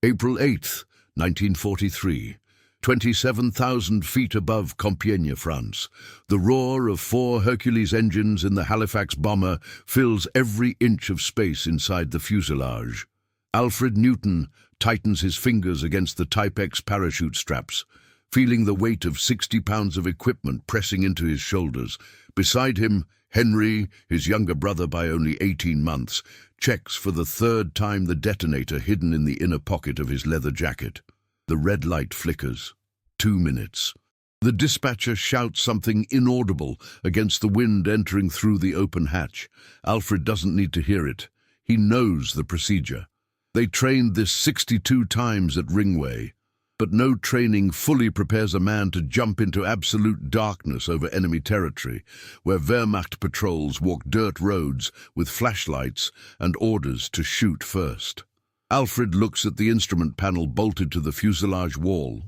April 8th, 1943. 27,000 feet above Compiègne, France. The roar of 4 Hercules engines in the Halifax bomber fills every inch of space inside the fuselage. Alfred Newton tightens his fingers against the Type X parachute straps, feeling the weight of 60 pounds of equipment pressing into his shoulders. Beside him, Henry, his younger brother by only 18 months, checks for the 3rd time the detonator hidden in the inner pocket of his leather jacket. The red light flickers. 2 minutes. The dispatcher shouts something inaudible against the wind entering through the open hatch. Alfred doesn't need to hear it. He knows the procedure. They trained this 62 times at Ringway, but no training fully prepares a man to jump into absolute darkness over enemy territory, where Wehrmacht patrols walk dirt roads with flashlights and orders to shoot first. Alfred looks at the instrument panel bolted to the fuselage wall.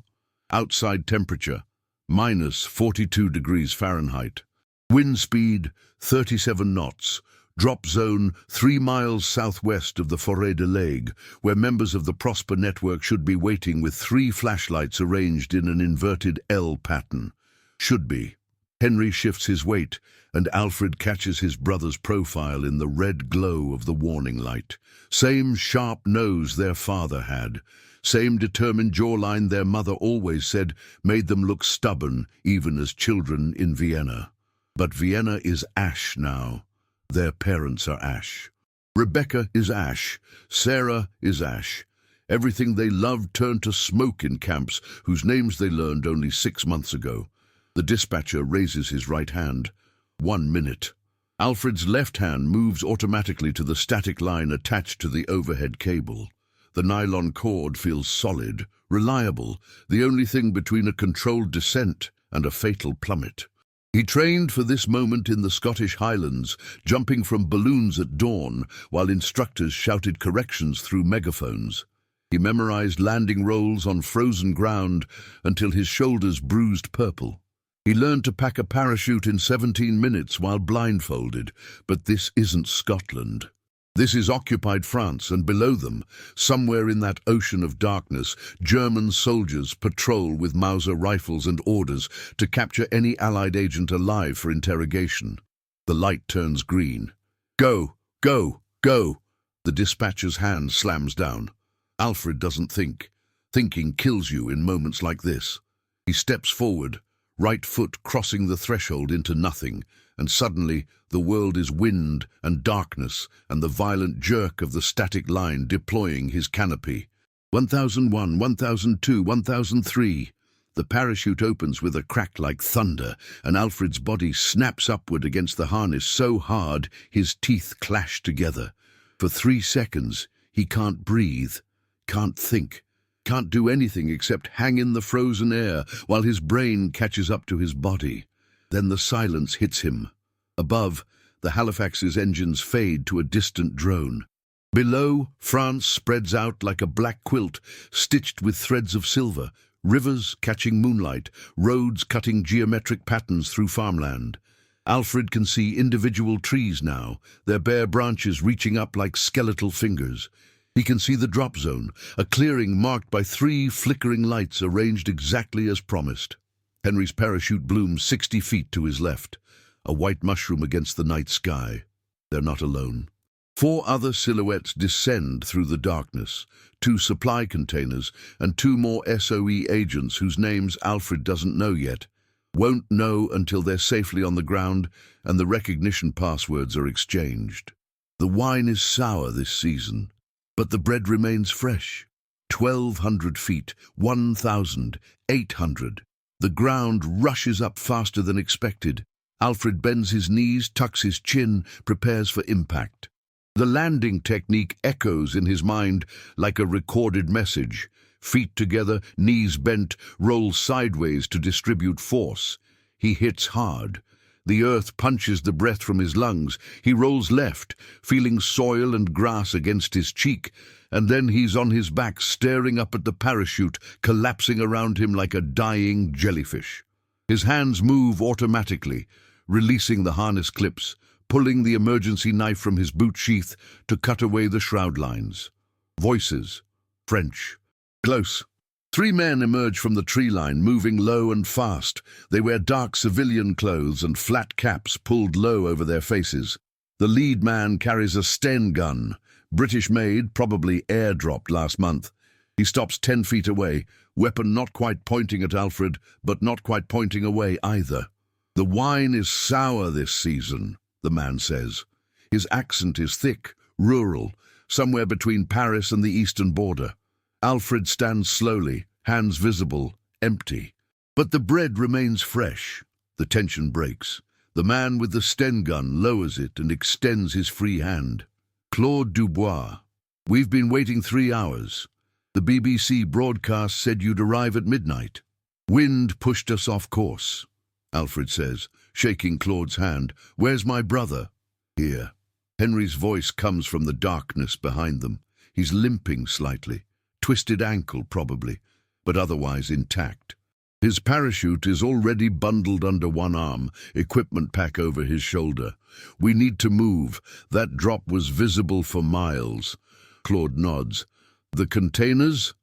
Outside temperature, -42 degrees Fahrenheit. Wind speed, 37 knots. Drop zone 3 miles southwest of the Forêt de l'Aigle, where members of the Prosper network should be waiting with 3 flashlights arranged in an inverted L pattern. Should be. Henry shifts his weight, and Alfred catches his brother's profile in the red glow of the warning light. Same sharp nose their father had. Same determined jawline their mother always said made them look stubborn, even as children in Vienna. But Vienna is ash now. Their parents are ash. Rebecca is ash. Sarah is ash. Everything they loved turned to smoke in camps whose names they learned only 6 months ago. The dispatcher raises his right hand. 1 minute. Alfred's left hand moves automatically to the static line attached to the overhead cable. The nylon cord feels solid, reliable, the only thing between a controlled descent and a fatal plummet. He trained for this moment in the Scottish Highlands, jumping from balloons at dawn, while instructors shouted corrections through megaphones. He memorized landing rolls on frozen ground until his shoulders bruised purple. He learned to pack a parachute in 17 minutes while blindfolded, but this isn't Scotland. This is occupied France, and below them, somewhere in that ocean of darkness, German soldiers patrol with Mauser rifles and orders to capture any Allied agent alive for interrogation. The light turns green. Go, go, go! The dispatcher's hand slams down. Alfred doesn't think. Thinking kills you in moments like this. He steps forward, right foot crossing the threshold into nothing, and suddenly the world is wind and darkness and the violent jerk of the static line deploying his canopy. 1001, 1002, 1003. The parachute opens with a crack like thunder, and Alfred's body snaps upward against the harness so hard his teeth clash together. For 3 seconds, he can't breathe, can't think, can't do anything except hang in the frozen air while his brain catches up to his body. Then the silence hits him. Above, the Halifax's engines fade to a distant drone. Below, France spreads out like a black quilt, stitched with threads of silver, rivers catching moonlight, roads cutting geometric patterns through farmland. Alfred can see individual trees now, their bare branches reaching up like skeletal fingers. He can see the drop zone, a clearing marked by 3 flickering lights arranged exactly as promised. Henry's parachute blooms 60 feet to his left, a white mushroom against the night sky. They're not alone. 4 other silhouettes descend through the darkness, 2 supply containers and 2 more SOE agents whose names Alfred doesn't know yet. Won't know until they're safely on the ground and the recognition passwords are exchanged. The wine is sour this season, but the bread remains fresh. 1,200 feet, 1,000, 800. The ground rushes up faster than expected. Alfred bends his knees, tucks his chin, prepares for impact. The landing technique echoes in his mind like a recorded message. Feet together, knees bent, roll sideways to distribute force. He hits hard. The earth punches the breath from his lungs. He rolls left, feeling soil and grass against his cheek, and then he's on his back, staring up at the parachute, collapsing around him like a dying jellyfish. His hands move automatically, releasing the harness clips, pulling the emergency knife from his boot sheath to cut away the shroud lines. Voices. French. Close. 3 men emerge from the tree line, moving low and fast. They wear dark civilian clothes and flat caps pulled low over their faces. The lead man carries a Sten gun, British-made, probably airdropped last month. He stops 10 feet away, weapon not quite pointing at Alfred, but not quite pointing away either. "The wine is sour this season," the man says. His accent is thick, rural, somewhere between Paris and the eastern border. Alfred stands slowly, hands visible, empty. But the bread remains fresh. The tension breaks. The man with the Sten gun lowers it and extends his free hand. "Claude Dubois, we've been waiting 3 hours. The BBC broadcast said you'd arrive at midnight. Wind pushed us off course," Alfred says, shaking Claude's hand. "Where's my brother?" "Here." Henry's voice comes from the darkness behind them. He's limping slightly, twisted ankle probably, but otherwise intact. His parachute is already bundled under one arm, equipment pack over his shoulder. "We need to move. That drop was visible for miles." Claude nods. "The containers?"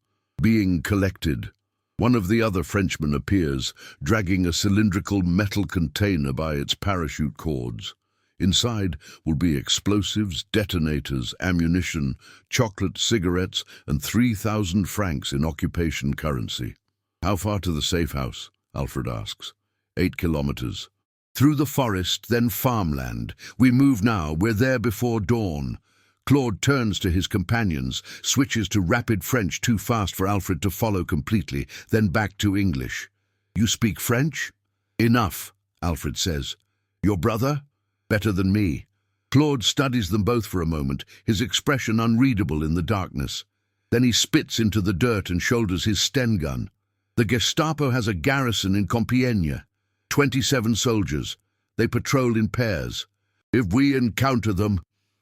"Being collected." One of the other Frenchmen appears, dragging a cylindrical metal container by its parachute cords. Inside will be explosives, detonators, ammunition, chocolate, cigarettes, and 3,000 francs in occupation currency. "How far to the safe house?" Alfred asks. 8 kilometers. "Through the forest, then farmland. We move now. We're there before dawn." Claude turns to his companions, switches to rapid French too fast for Alfred to follow completely, then back to English. "You speak French?" "Enough," Alfred says. "Your brother?" "Better than me." Claude studies them both for a moment, his expression unreadable in the darkness. Then he spits into the dirt and shoulders his Sten gun. "The Gestapo has a garrison in Compiègne. 27 soldiers. They patrol in pairs. If we encounter them—"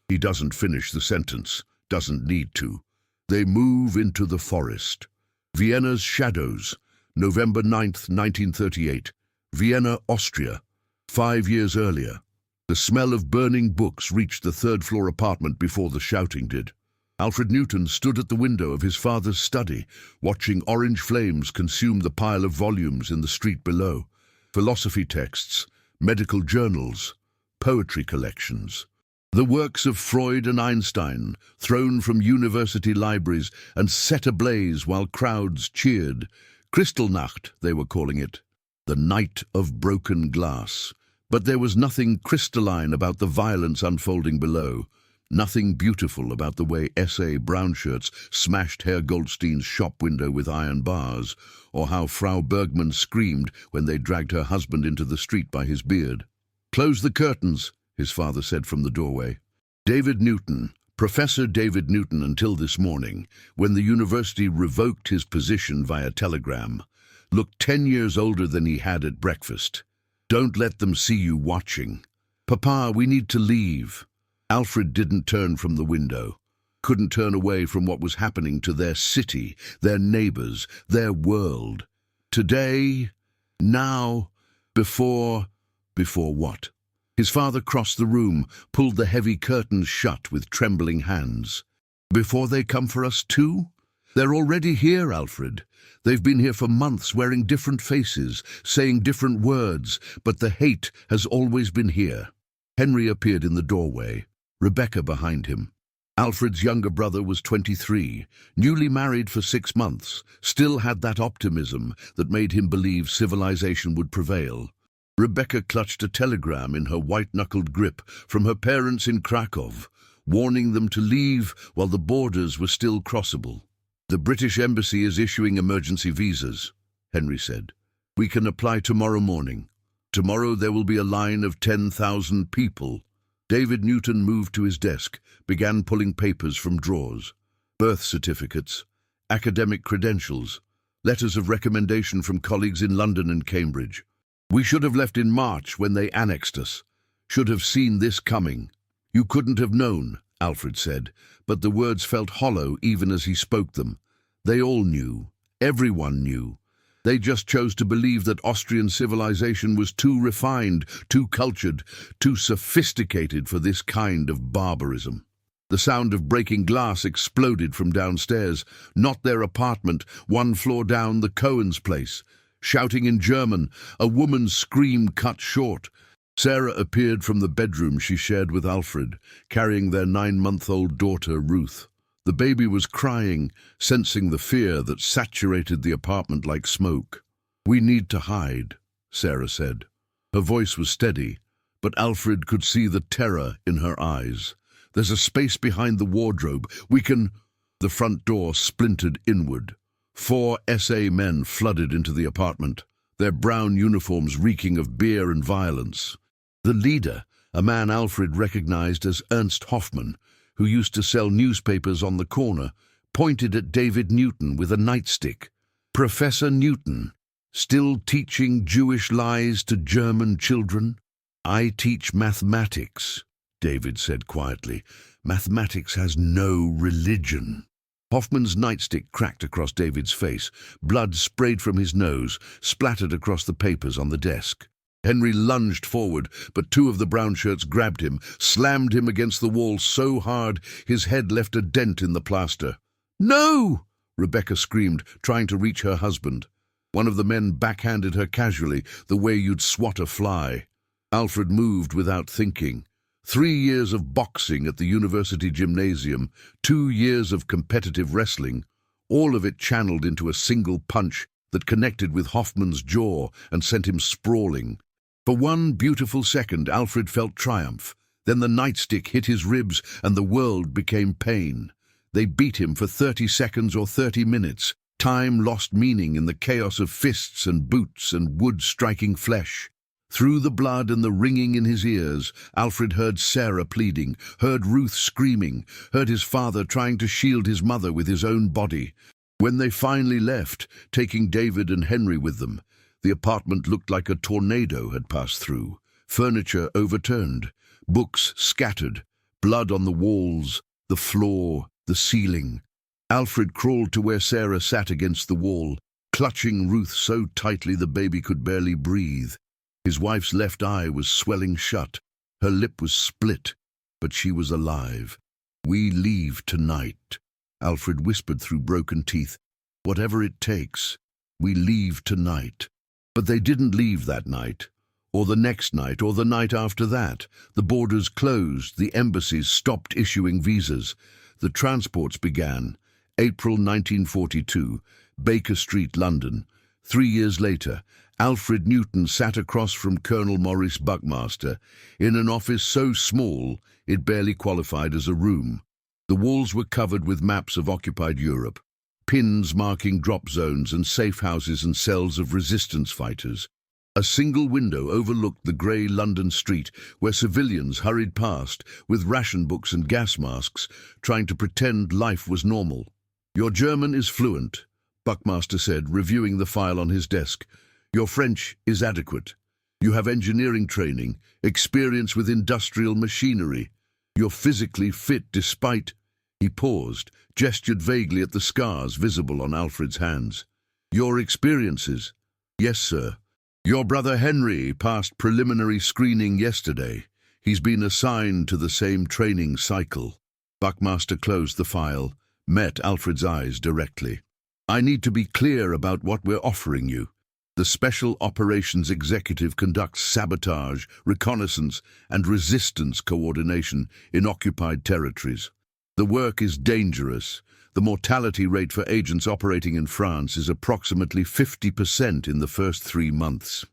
He doesn't finish the sentence, doesn't need to. They move into the forest. Vienna's shadows. November 9th, 1938. Vienna, Austria. 5 years earlier. The smell of burning books reached the third-floor apartment before the shouting did. Alfred Newton stood at the window of his father's study, watching orange flames consume the pile of volumes in the street below. Philosophy texts, medical journals, poetry collections. The works of Freud and Einstein, thrown from university libraries and set ablaze while crowds cheered. Kristallnacht, they were calling it. The night of broken glass. But there was nothing crystalline about the violence unfolding below. Nothing beautiful about the way S.A. Brownshirts smashed Herr Goldstein's shop window with iron bars, or how Frau Bergmann screamed when they dragged her husband into the street by his beard. "Close the curtains," his father said from the doorway. David Newton, Professor David Newton until this morning, when the university revoked his position via telegram, looked 10 years older than he had at breakfast. "Don't let them see you watching." "Papa, we need to leave." Alfred didn't turn from the window, couldn't turn away from what was happening to their city, their neighbors, their world. Today, now, before what? His father crossed the room, pulled the heavy curtains shut with trembling hands. "Before they come for us too? They're already here, Alfred. They've been here for months, wearing different faces, saying different words, but the hate has always been here." Henry appeared in the doorway, Rebecca behind him. Alfred's younger brother was 23, newly married for 6 months, still had that optimism that made him believe civilization would prevail. Rebecca clutched a telegram in her white-knuckled grip from her parents in Krakow, warning them to leave while the borders were still crossable. "The British Embassy is issuing emergency visas," Henry said. "We can apply tomorrow morning. Tomorrow there will be a line of 10,000 people." David Newton moved to his desk, began pulling papers from drawers. Birth certificates, academic credentials, letters of recommendation from colleagues in London and Cambridge. "We should have left in March when they annexed us. Should have seen this coming." "You couldn't have known," Alfred said, but the words felt hollow even as he spoke them. They all knew. Everyone knew. They just chose to believe that Austrian civilization was too refined, too cultured, too sophisticated for this kind of barbarism. The sound of breaking glass exploded from downstairs, not their apartment, one floor down, the Cohen's place. Shouting in German, a woman's scream cut short. Sarah appeared from the bedroom she shared with Alfred, carrying their 9-month-old daughter, Ruth. The baby was crying, sensing the fear that saturated the apartment like smoke. "We need to hide," Sarah said. Her voice was steady, but Alfred could see the terror in her eyes. "There's a space behind the wardrobe. We can—" The front door splintered inward. 4 SA men flooded into the apartment, their brown uniforms reeking of beer and violence. The leader, a man Alfred recognized as Ernst Hoffmann, who used to sell newspapers on the corner, pointed at David Newton with a nightstick. "Professor Newton, still teaching Jewish lies to German children?" "I teach mathematics," David said quietly. "Mathematics has no religion." Hoffman's nightstick cracked across David's face. Blood sprayed from his nose, splattered across the papers on the desk. Henry lunged forward, but 2 of the brown shirts grabbed him, slammed him against the wall so hard his head left a dent in the plaster. "No!" Rebecca screamed, trying to reach her husband. One of the men backhanded her casually, the way you'd swat a fly. Alfred moved without thinking. 3 years of boxing at the university gymnasium, 2 years of competitive wrestling, all of it channeled into a single punch that connected with Hoffman's jaw and sent him sprawling. For 1 beautiful second, Alfred felt triumph. Then the nightstick hit his ribs and the world became pain. They beat him for 30 seconds or 30 minutes. Time lost meaning in the chaos of fists and boots and wood striking flesh. Through the blood and the ringing in his ears, Alfred heard Sarah pleading, heard Ruth screaming, heard his father trying to shield his mother with his own body. When they finally left, taking David and Henry with them, the apartment looked like a tornado had passed through. Furniture overturned, books scattered, blood on the walls, the floor, the ceiling. Alfred crawled to where Sarah sat against the wall, clutching Ruth so tightly the baby could barely breathe. His wife's left eye was swelling shut. Her lip was split, but she was alive. "We leave tonight," Alfred whispered through broken teeth. "Whatever it takes, we leave tonight." But they didn't leave that night, or the next night, or the night after that. The borders closed, the embassies stopped issuing visas. The transports began. April 1942, Baker Street, London. 3 years later, Alfred Newton sat across from Colonel Maurice Buckmaster, in an office so small it barely qualified as a room. The walls were covered with maps of occupied Europe, pins marking drop zones and safe houses and cells of resistance fighters. A single window overlooked the grey London street where civilians hurried past with ration books and gas masks, trying to pretend life was normal. "Your German is fluent," Buckmaster said, reviewing the file on his desk. "Your French is adequate. You have engineering training, experience with industrial machinery. You're physically fit despite—" He paused, gestured vaguely at the scars visible on Alfred's hands. "Your experiences?" "Yes, sir. Your brother Henry passed preliminary screening yesterday. He's been assigned to the same training cycle." Buckmaster closed the file, met Alfred's eyes directly. "I need to be clear about what we're offering you. The Special Operations Executive conducts sabotage, reconnaissance, and resistance coordination in occupied territories. The work is dangerous. The mortality rate for agents operating in France is approximately 50% in the first 3 months.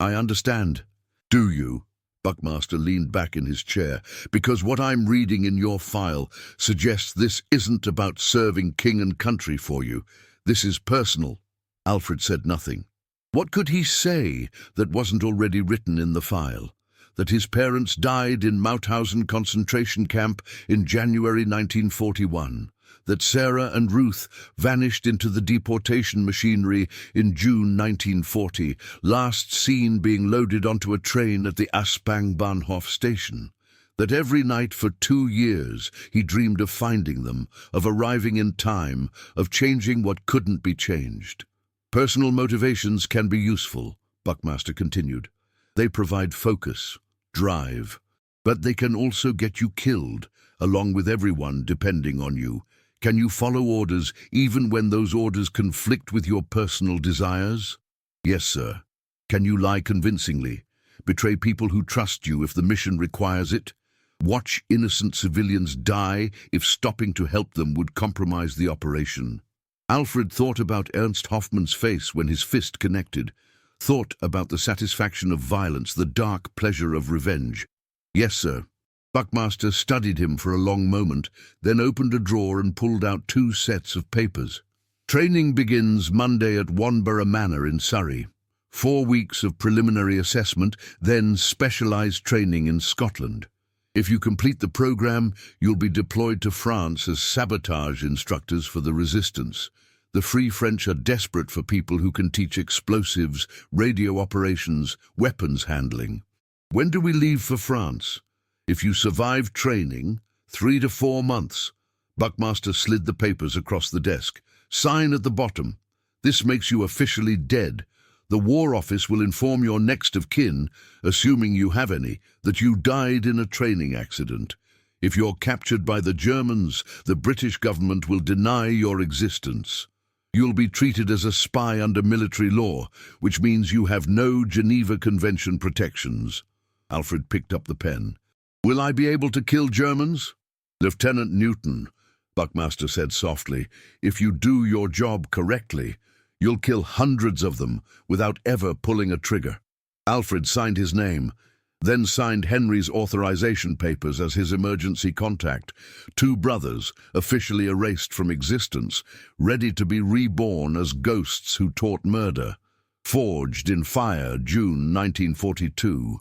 "I understand." "Do you?" Buckmaster leaned back in his chair. "Because what I'm reading in your file suggests this isn't about serving king and country for you. This is personal." Alfred said nothing. What could he say that wasn't already written in the file? That his parents died in Mauthausen concentration camp in January 1941. That Sarah and Ruth vanished into the deportation machinery in June 1940, last seen being loaded onto a train at the Aspang Bahnhof station. That every night for 2 years he dreamed of finding them, of arriving in time, of changing what couldn't be changed. "Personal motivations can be useful," Buckmaster continued. "They provide focus, drive, but they can also get you killed, along with everyone depending on you. Can you follow orders even when those orders conflict with your personal desires? Yes, sir. Can you lie convincingly? Betray people who trust you if the mission requires it? Watch innocent civilians die if stopping to help them would compromise the operation? Alfred thought about Ernst Hoffmann's face when his fist connected, thought about the satisfaction of violence, the dark pleasure of revenge. Yes, sir. Buckmaster studied him for a long moment, then opened a drawer and pulled out 2 sets of papers. Training begins Monday at Wanborough Manor in Surrey. 4 weeks of preliminary assessment, then specialized training in Scotland. If you complete the program, you'll be deployed to France as sabotage instructors for the resistance. The Free French are desperate for people who can teach explosives, radio operations, weapons handling. When do we leave for France? If you survive training, 3 to 4 months. Buckmaster slid the papers across the desk. Sign at the bottom. This makes you officially dead. The War Office will inform your next of kin, assuming you have any, that you died in a training accident. If you're captured by the Germans, the British government will deny your existence. You'll be treated as a spy under military law, which means you have no Geneva Convention protections. Alfred picked up the pen. Will I be able to kill Germans? Lieutenant Newton, Buckmaster said softly, if you do your job correctly, you'll kill hundreds of them without ever pulling a trigger. Alfred signed his name, then signed Henry's authorization papers as his emergency contact. 2 brothers, officially erased from existence, ready to be reborn as ghosts who taught murder. Forged in fire, June 1942.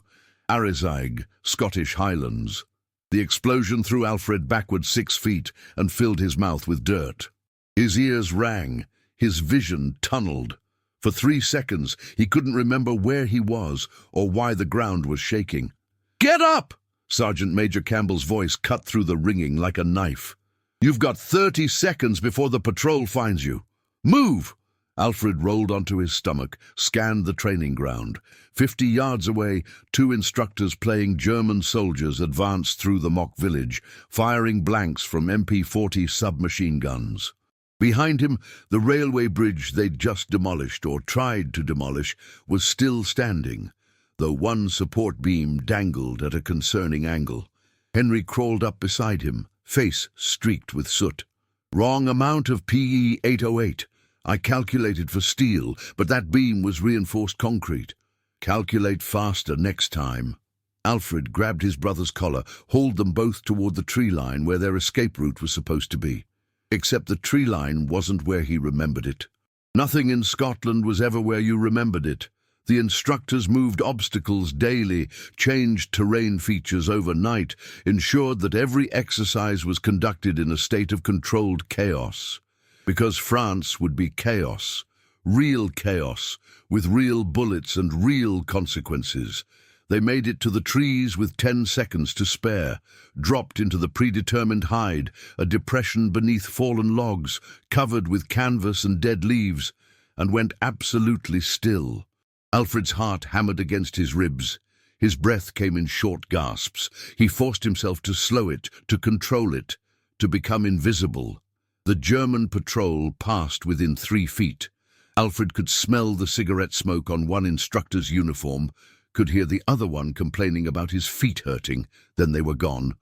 Arisaig, Scottish Highlands. The explosion threw Alfred backward 6 feet and filled his mouth with dirt. His ears rang. His vision tunneled. For 3 seconds, he couldn't remember where he was or why the ground was shaking. Get up! Sergeant Major Campbell's voice cut through the ringing like a knife. You've got 30 seconds before the patrol finds you. Move! Alfred rolled onto his stomach, scanned the training ground. 50 yards away, 2 instructors playing German soldiers advanced through the mock village, firing blanks from MP-40 submachine guns. Behind him, the railway bridge they'd just demolished, or tried to demolish, was still standing, though one support beam dangled at a concerning angle. Henry crawled up beside him, face streaked with soot. Wrong amount of PE 808. I calculated for steel, but that beam was reinforced concrete. Calculate faster next time. Alfred grabbed his brother's collar, hauled them both toward the tree line where their escape route was supposed to be. Except the tree line wasn't where he remembered it. Nothing in Scotland was ever where you remembered it. The instructors moved obstacles daily, changed terrain features overnight, ensured that every exercise was conducted in a state of controlled chaos. Because France would be chaos, with real bullets and real consequences. They made it to the trees with 10 seconds to spare, dropped into the predetermined hide, a depression beneath fallen logs, covered with canvas and dead leaves, and went absolutely still. Alfred's heart hammered against his ribs. His breath came in short gasps. He forced himself to slow it, to control it, to become invisible. The German patrol passed within 3 feet. Alfred could smell the cigarette smoke on one instructor's uniform, could hear the other one complaining about his feet hurting. Then they were gone.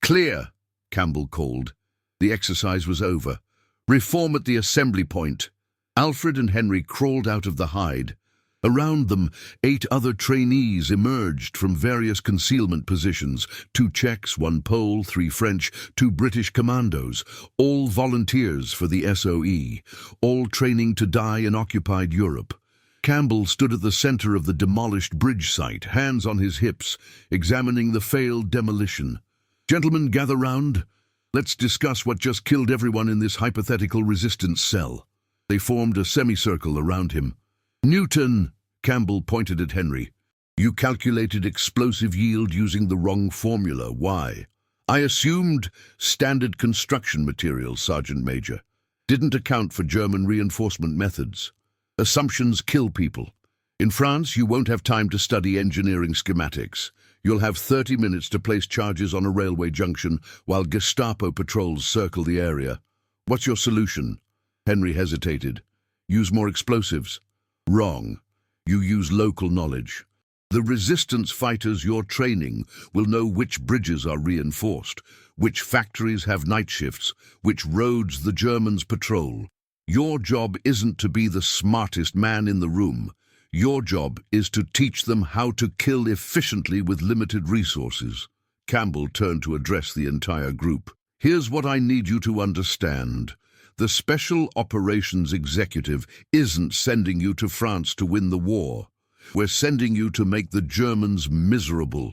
Clear, Campbell called. The exercise was over. Reform at the assembly point. Alfred and Henry crawled out of the hide. Around them, 8 other trainees emerged from various concealment positions. 2 Czechs, 1 Pole, 3 French, 2 British commandos, all volunteers for the SOE, all training to die in occupied Europe. Campbell stood at the center of the demolished bridge site, hands on his hips, examining the failed demolition. Gentlemen, gather round. Let's discuss what just killed everyone in this hypothetical resistance cell. They formed a semicircle around him. Newton, Campbell pointed at Henry. You calculated explosive yield using the wrong formula. Why? I assumed standard construction materials, Sergeant Major. Didn't account for German reinforcement methods. Assumptions kill people. In France, you won't have time to study engineering schematics. You'll have 30 minutes to place charges on a railway junction while Gestapo patrols circle the area. What's your solution? Henry hesitated. Use more explosives. Wrong. You use local knowledge. The resistance fighters you're training will know which bridges are reinforced, which factories have night shifts, which roads the Germans patrol. Your job isn't to be the smartest man in the room. Your job is to teach them how to kill efficiently with limited resources. Campbell turned to address the entire group. Here's what I need you to understand. The Special Operations Executive isn't sending you to France to win the war. We're sending you to make the Germans miserable,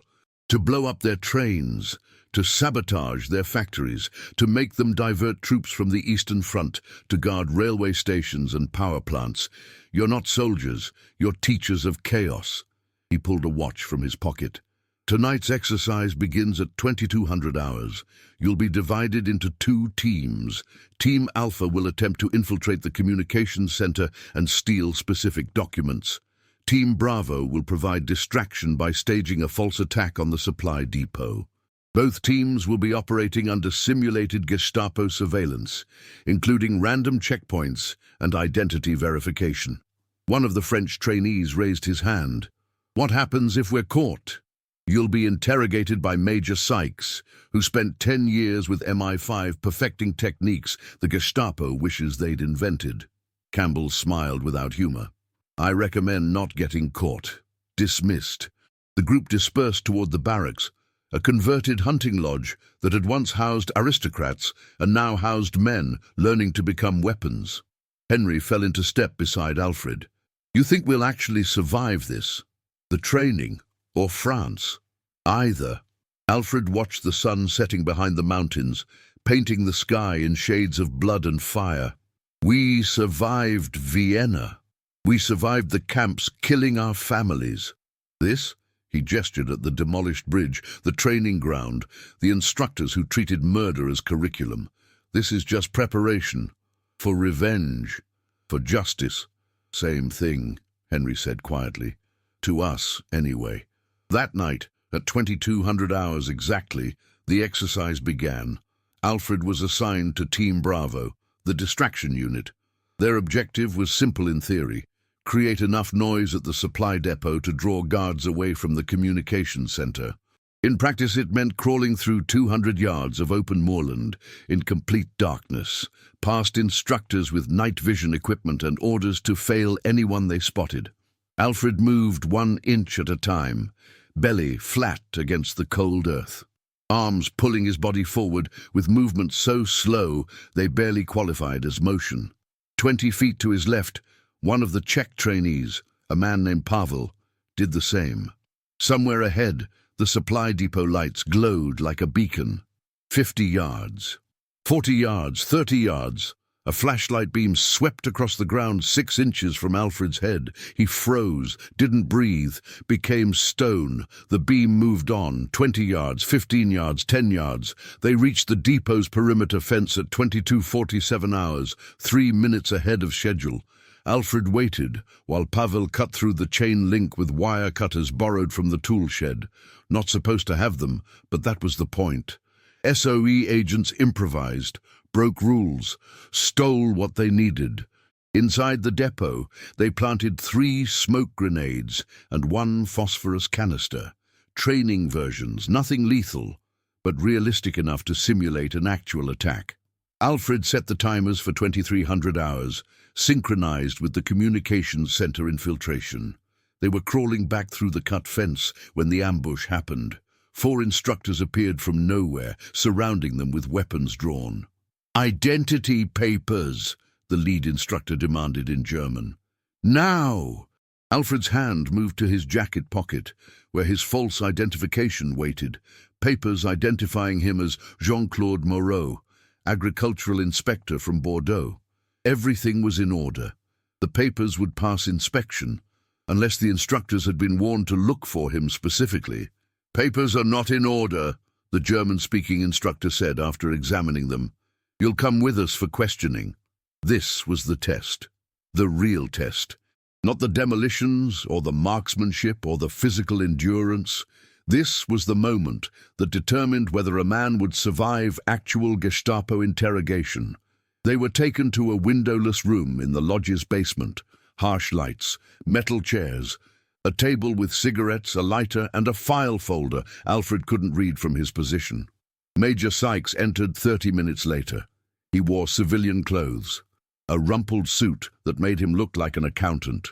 to blow up their trains, to sabotage their factories, to make them divert troops from the Eastern Front, to guard railway stations and power plants. You're not soldiers, you're teachers of chaos. He pulled a watch from his pocket. Tonight's exercise begins at 2200 hours. You'll be divided into 2 teams. Team Alpha will attempt to infiltrate the communications center and steal specific documents. Team Bravo will provide distraction by staging a false attack on the supply depot. Both teams will be operating under simulated Gestapo surveillance, including random checkpoints and identity verification. One of the French trainees raised his hand. What happens if we're caught? You'll be interrogated by Major Sykes, who spent 10 years with MI5 perfecting techniques the Gestapo wishes they'd invented. Campbell smiled without humor. I recommend not getting caught. Dismissed. The group dispersed toward the barracks, a converted hunting lodge that had once housed aristocrats and now housed men learning to become weapons. Henry fell into step beside Alfred. You think we'll actually survive this? The training, or France? Either. Alfred watched the sun setting behind the mountains, painting the sky in shades of blood and fire. We survived Vienna. We survived the camps killing our families. This? He gestured at the demolished bridge, the training ground, the instructors who treated murder as curriculum. This is just preparation. For revenge. For justice. Same thing, Henry said quietly. To us, anyway. That night, at 2200 hours exactly, the exercise began. Alfred was assigned to Team Bravo, the distraction unit. Their objective was simple in theory. Create enough noise at the supply depot to draw guards away from the communications center. In practice, it meant crawling through 200 yards of open moorland in complete darkness, past instructors with night vision equipment and orders to fail anyone they spotted. Alfred moved 1 inch at a time, belly flat against the cold earth, arms pulling his body forward with movements so slow they barely qualified as motion. 20 feet to his left, one of the Czech trainees, a man named Pavel, did the same. Somewhere ahead, the supply depot lights glowed like a beacon. 50 yards. 40 yards, 30 yards. A flashlight beam swept across the ground 6 inches from Alfred's head. He froze, didn't breathe, became stone. The beam moved on, 20 yards, 15 yards, 10 yards. They reached the depot's perimeter fence at 22:47 hours, 3 minutes ahead of schedule. Alfred waited while Pavel cut through the chain link with wire cutters borrowed from the tool shed. Not supposed to have them, but that was the point. SOE agents improvised, broke rules, stole what they needed. Inside the depot, they planted 3 smoke grenades and 1 phosphorus canister. Training versions, nothing lethal, but realistic enough to simulate an actual attack. Alfred set the timers for 2300 hours, synchronized with the communications center infiltration. They were crawling back through the cut fence when the ambush happened. 4 instructors appeared from nowhere, surrounding them with weapons drawn. "Identity papers," the lead instructor demanded in German. "Now!" Alfred's hand moved to his jacket pocket, where his false identification waited, papers identifying him as Jean-Claude Moreau, agricultural inspector from Bordeaux. Everything was in order. The papers would pass inspection, unless the instructors had been warned to look for him specifically. "Papers are not in order," the German-speaking instructor said after examining them. "You'll come with us for questioning." This was the test. The real test. Not the demolitions or the marksmanship or the physical endurance. This was the moment that determined whether a man would survive actual Gestapo interrogation. They were taken to a windowless room in the lodge's basement. Harsh lights, metal chairs, a table with cigarettes, a lighter, and a file folder Alfred couldn't read from his position. Major Sykes entered 30 minutes later. He wore civilian clothes, a rumpled suit that made him look like an accountant.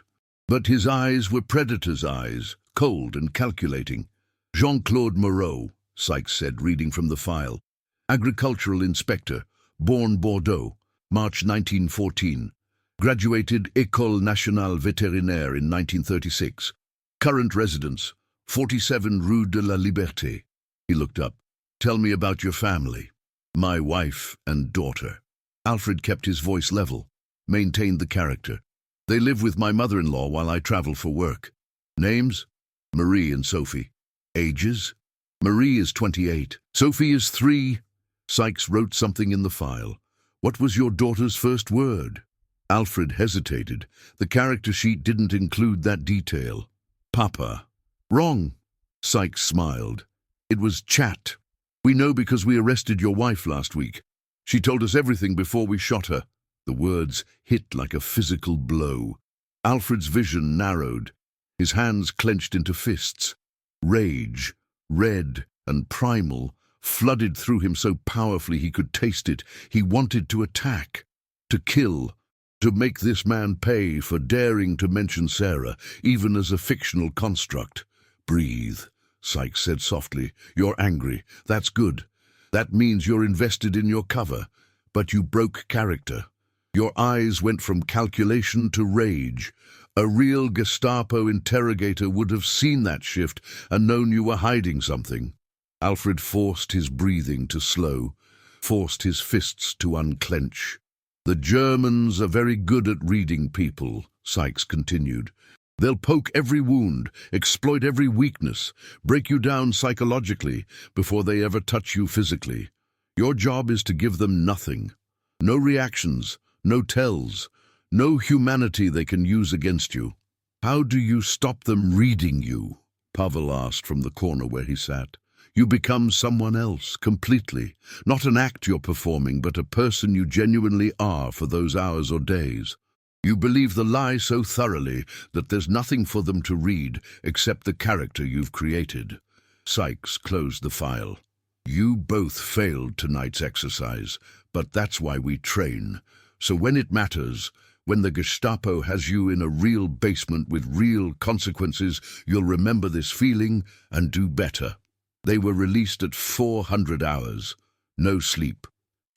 But his eyes were predator's eyes, cold and calculating. Jean-Claude Moreau, Sykes said, reading from the file. Agricultural inspector, born Bordeaux, March 1914. Graduated École Nationale Vétérinaire in 1936. Current residence, 47 Rue de la Liberté. He looked up. Tell me about your family. My wife and daughter. Alfred kept his voice level, maintained the character. They live with my mother-in-law while I travel for work. Names? Marie and Sophie. Ages? Marie is 28. Sophie is 3. Sykes wrote something in the file. What was your daughter's first word? Alfred hesitated. The character sheet didn't include that detail. Papa. Wrong. Sykes smiled. It was chat. We know because we arrested your wife last week. She told us everything before we shot her. The words hit like a physical blow. Alfred's vision narrowed. His hands clenched into fists. Rage, red and primal, flooded through him so powerfully he could taste it. He wanted to attack, to kill, to make this man pay for daring to mention Sarah, even as a fictional construct. Breathe, Sykes said softly. You're angry. That's good. That means you're invested in your cover. But you broke character. Your eyes went from calculation to rage. A real Gestapo interrogator would have seen that shift and known you were hiding something. Alfred forced his breathing to slow, forced his fists to unclench. The Germans are very good at reading people, Sykes continued. They'll poke every wound, exploit every weakness, break you down psychologically before they ever touch you physically. Your job is to give them nothing. No reactions, no tells, no humanity they can use against you. How do you stop them reading you? Pavel asked from the corner where he sat. You become someone else, completely. Not an act you're performing, but a person you genuinely are for those hours or days. You believe the lie so thoroughly that there's nothing for them to read except the character you've created. Sykes closed the file. You both failed tonight's exercise, but that's why we train. So when it matters, when the Gestapo has you in a real basement with real consequences, you'll remember this feeling and do better. They were released at 400 hours. No sleep.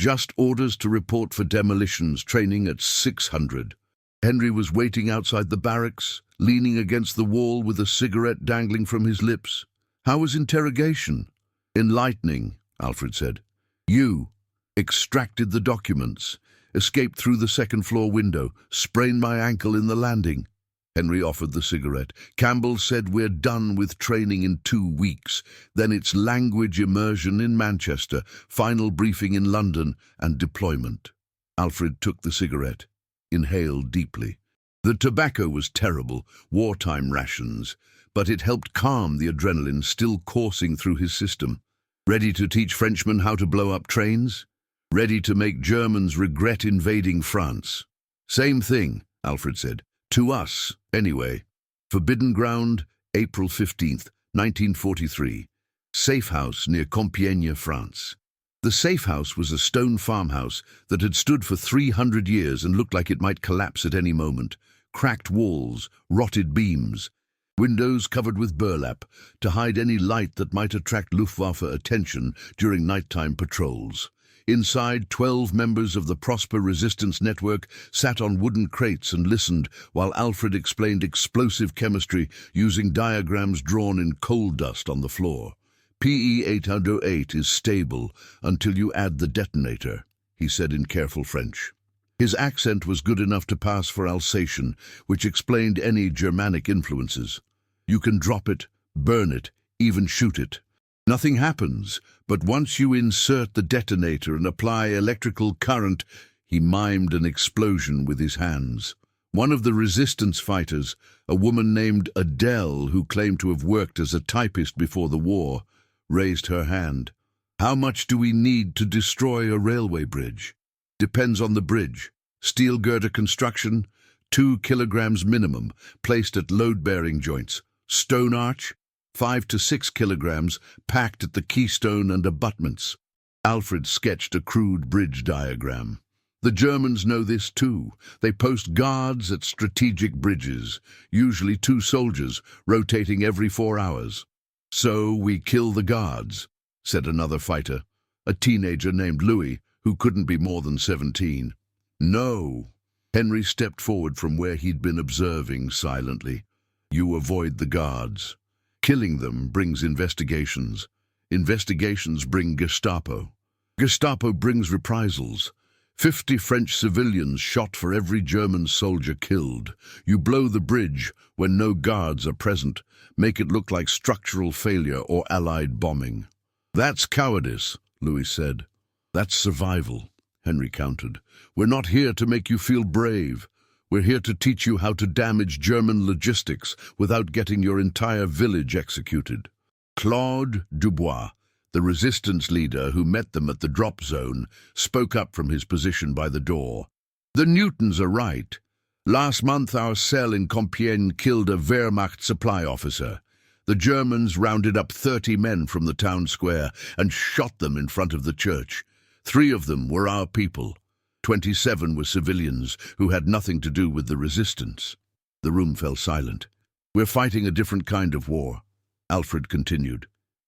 Just orders to report for demolitions, training at 600. Henry was waiting outside the barracks, leaning against the wall with a cigarette dangling from his lips. How was interrogation? Enlightening, Alfred said. You extracted the documents, escaped through the second-floor window, sprained my ankle in the landing. Henry offered the cigarette. Campbell said we're done with training in 2 weeks. Then it's language immersion in Manchester, final briefing in London, and deployment. Alfred took the cigarette, inhaled deeply. The tobacco was terrible, wartime rations, but it helped calm the adrenaline still coursing through his system. Ready to teach Frenchmen how to blow up trains? Ready to make Germans regret invading France? Same thing, Alfred said. To us, anyway. Forbidden Ground, April 15th, 1943. Safe house near Compiègne, France. The safe house was a stone farmhouse that had stood for 300 years and looked like it might collapse at any moment. Cracked walls, rotted beams, windows covered with burlap to hide any light that might attract Luftwaffe attention during nighttime patrols. Inside, 12 members of the Prosper Resistance Network sat on wooden crates and listened while Alfred explained explosive chemistry using diagrams drawn in coal dust on the floor. PE 808 is stable until you add the detonator, he said in careful French. His accent was good enough to pass for Alsatian, which explained any Germanic influences. You can drop it, burn it, even shoot it. Nothing happens, but once you insert the detonator and apply electrical current, he mimed an explosion with his hands. One of the resistance fighters, a woman named Adele, who claimed to have worked as a typist before the war, raised her hand. How much do we need to destroy a railway bridge? Depends on the bridge. Steel girder construction, 2 kilograms minimum, placed at load-bearing joints. Stone arch, 5 to 6 kilograms, packed at the keystone and abutments. Alfred sketched a crude bridge diagram. The Germans know this too. They post guards at strategic bridges, usually 2 soldiers, rotating every 4 hours. So we kill the guards, said another fighter, a teenager named Louis, who couldn't be more than 17. No. Henry stepped forward from where he'd been observing silently. You avoid the guards. Killing them brings investigations. Investigations bring Gestapo. Gestapo brings reprisals. 50 French civilians shot for every German soldier killed. You blow the bridge when no guards are present. Make it look like structural failure or Allied bombing. That's cowardice, Louis said. That's survival, Henry countered. We're not here to make you feel brave. We're here to teach you how to damage German logistics without getting your entire village executed. Claude Dubois, the resistance leader who met them at the drop zone, spoke up from his position by the door. The Newtons are right. Last month our cell in Compiègne killed a Wehrmacht supply officer. The Germans rounded up 30 men from the town square and shot them in front of the church. 3 of them were our people. 27 were civilians who had nothing to do with the resistance. The room fell silent. We're fighting a different kind of war, Alfred continued.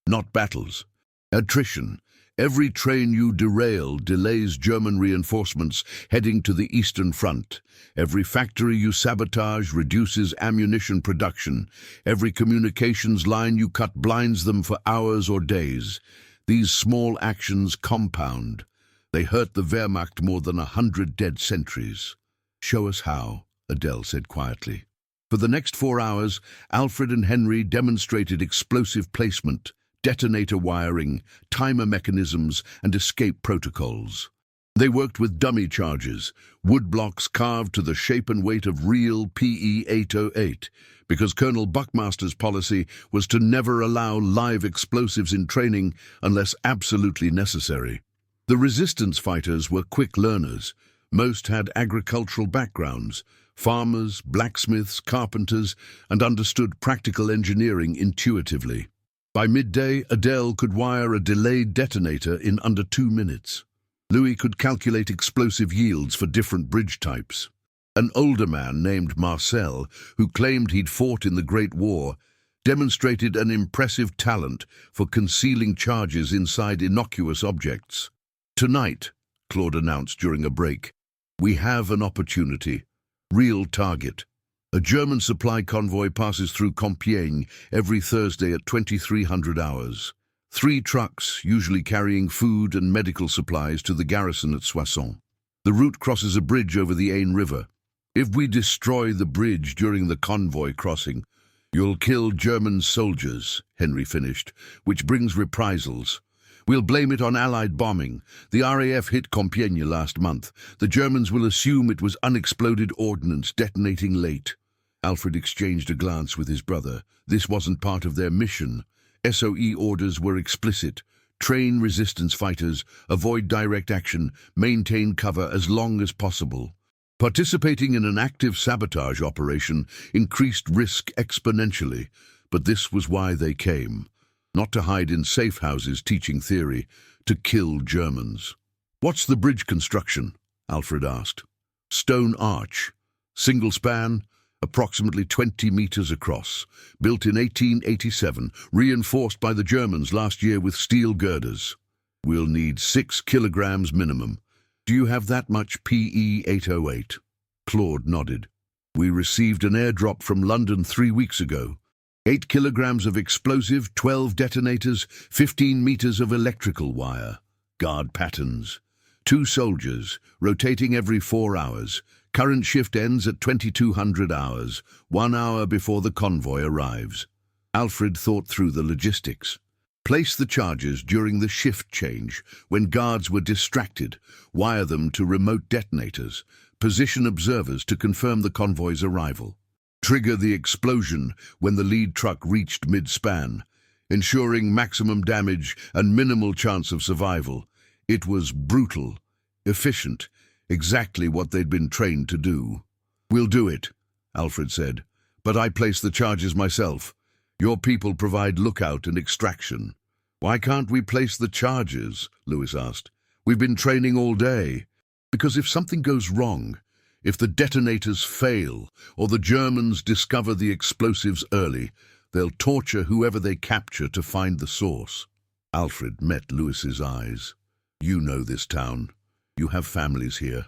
Not battles. Attrition. Every train you derail delays German reinforcements heading to the Eastern Front. Every factory you sabotage reduces ammunition production. Every communications line you cut blinds them for hours or days. These small actions compound. They hurt the Wehrmacht more than 100 dead sentries. Show us how, Adele said quietly. For the next 4 hours, Alfred and Henry demonstrated explosive placement, detonator wiring, timer mechanisms, and escape protocols. They worked with dummy charges, wood blocks carved to the shape and weight of real PE-808, because Colonel Buckmaster's policy was to never allow live explosives in training unless absolutely necessary. The resistance fighters were quick learners. Most had agricultural backgrounds, farmers, blacksmiths, carpenters, and understood practical engineering intuitively. By midday, Adele could wire a delayed detonator in under 2 minutes. Louis could calculate explosive yields for different bridge types. An older man named Marcel, who claimed he'd fought in the Great War, demonstrated an impressive talent for concealing charges inside innocuous objects. Tonight, Claude announced during a break, we have an opportunity. Real target. A German supply convoy passes through Compiègne every Thursday at 2300 hours. 3 trucks, usually carrying food and medical supplies to the garrison at Soissons. The route crosses a bridge over the Aisne River. If we destroy the bridge during the convoy crossing, you'll kill German soldiers, Henry finished, which brings reprisals. We'll blame it on Allied bombing. The RAF hit Compiègne last month. The Germans will assume it was unexploded ordnance detonating late. Alfred exchanged a glance with his brother. This wasn't part of their mission. SOE orders were explicit. Train resistance fighters, avoid direct action, maintain cover as long as possible. Participating in an active sabotage operation increased risk exponentially, but this was why they came. Not to hide in safe houses teaching theory, to kill Germans. What's the bridge construction? Alfred asked. Stone arch. Single span, approximately 20 meters across, built in 1887, reinforced by the Germans last year with steel girders. We'll need 6 kilograms minimum. Do you have that much PE-808? Claude nodded. We received an airdrop from London 3 weeks ago. 8 kilograms of explosive, 12 detonators, 15 meters of electrical wire. Guard patterns. 2 soldiers, rotating every 4 hours. Current shift ends at 2200 hours, 1 hour before the convoy arrives. Alfred thought through the logistics. Place the charges during the shift change, when guards were distracted. Wire them to remote detonators. Position observers to confirm the convoy's arrival. Trigger the explosion when the lead truck reached mid-span, ensuring maximum damage and minimal chance of survival. It was brutal, efficient, exactly what they'd been trained to do. "We'll do it," Alfred said, "but I place the charges myself. Your people provide lookout and extraction." "Why can't we place the charges?" Lewis asked. "We've been training all day." "Because if something goes wrong, if the detonators fail or the Germans discover the explosives early, they'll torture whoever they capture to find the source." Alfred met Lewis's eyes. "You know this town. You have families here.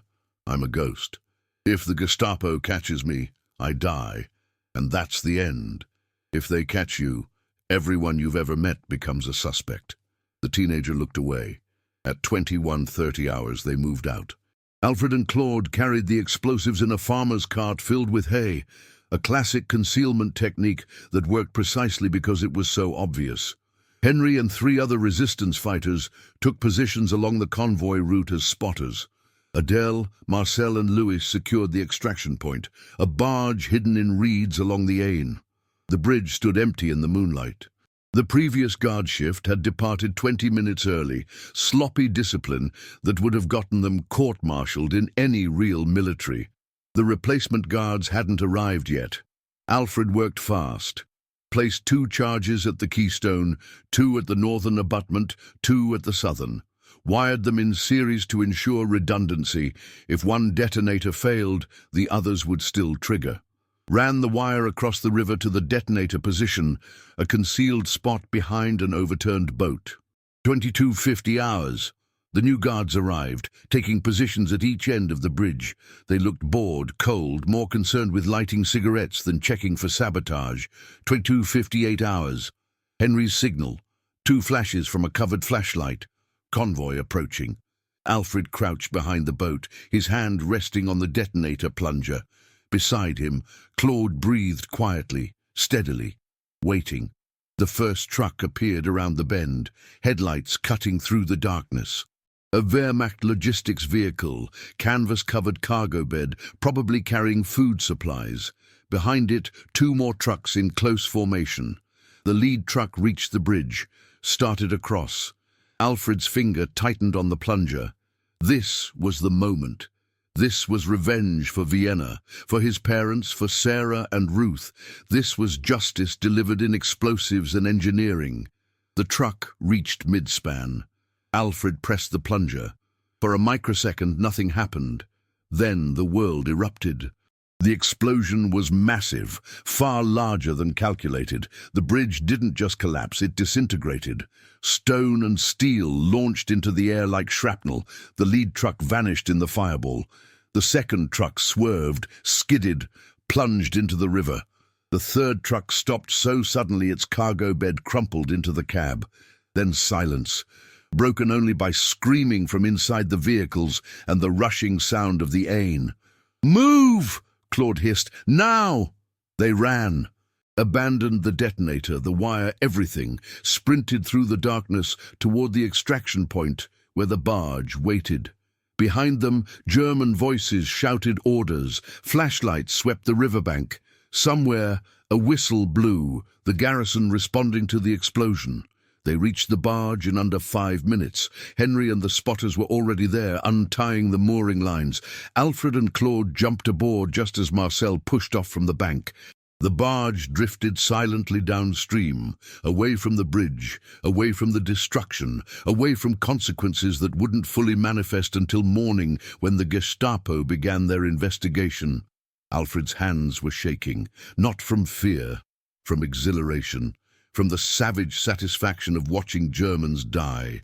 I'm a ghost. If the Gestapo catches me, I die, and that's the end. If they catch you, everyone you've ever met becomes a suspect." The teenager looked away. At 21:30 hours, they moved out. Alfred and Claude carried the explosives in a farmer's cart filled with hay, a classic concealment technique that worked precisely because it was so obvious. Henry and 3 other resistance fighters took positions along the convoy route as spotters. Adele, Marcel and Louis secured the extraction point, a barge hidden in reeds along the Aisne. The bridge stood empty in the moonlight. The previous guard shift had departed 20 minutes early, sloppy discipline that would have gotten them court-martialed in any real military. The replacement guards hadn't arrived yet. Alfred worked fast, placed 2 charges at the keystone, 2 at the northern abutment, 2 at the southern, wired them in series to ensure redundancy. If one detonator failed, the others would still trigger. Ran the wire across the river to the detonator position, a concealed spot behind an overturned boat. 22:50 hours. The new guards arrived, taking positions at each end of the bridge. They looked bored, cold, more concerned with lighting cigarettes than checking for sabotage. 22:58 hours. Henry's signal. 2 flashes from a covered flashlight. Convoy approaching. Alfred crouched behind the boat, his hand resting on the detonator plunger. Beside him, Claude breathed quietly, steadily, waiting. The first truck appeared around the bend, headlights cutting through the darkness. A Wehrmacht logistics vehicle, canvas-covered cargo bed, probably carrying food supplies. Behind it, 2 more trucks in close formation. The lead truck reached the bridge, started across. Alfred's finger tightened on the plunger. This was the moment. This was revenge for Vienna, for his parents, for Sarah and Ruth. This was justice delivered in explosives and engineering. The truck reached mid-span. Alfred pressed the plunger. For a microsecond, nothing happened. Then the world erupted. The explosion was massive, far larger than calculated. The bridge didn't just collapse, it disintegrated. Stone and steel launched into the air like shrapnel. The lead truck vanished in the fireball. The second truck swerved, skidded, plunged into the river. The third truck stopped so suddenly its cargo bed crumpled into the cab. Then silence, broken only by screaming from inside the vehicles and the rushing sound of the Aisne. "Move!" Claude hissed. "Now!" They ran, abandoned the detonator, the wire, everything, sprinted through the darkness toward the extraction point where the barge waited. Behind them, German voices shouted orders. Flashlights swept the riverbank. Somewhere, a whistle blew, the garrison responding to the explosion. They reached the barge in under 5 minutes. Henry and the spotters were already there, untying the mooring lines. Alfred and Claude jumped aboard just as Marcel pushed off from the bank. The barge drifted silently downstream, away from the bridge, away from the destruction, away from consequences that wouldn't fully manifest until morning when the Gestapo began their investigation. Alfred's hands were shaking, not from fear, from exhilaration, from the savage satisfaction of watching Germans die,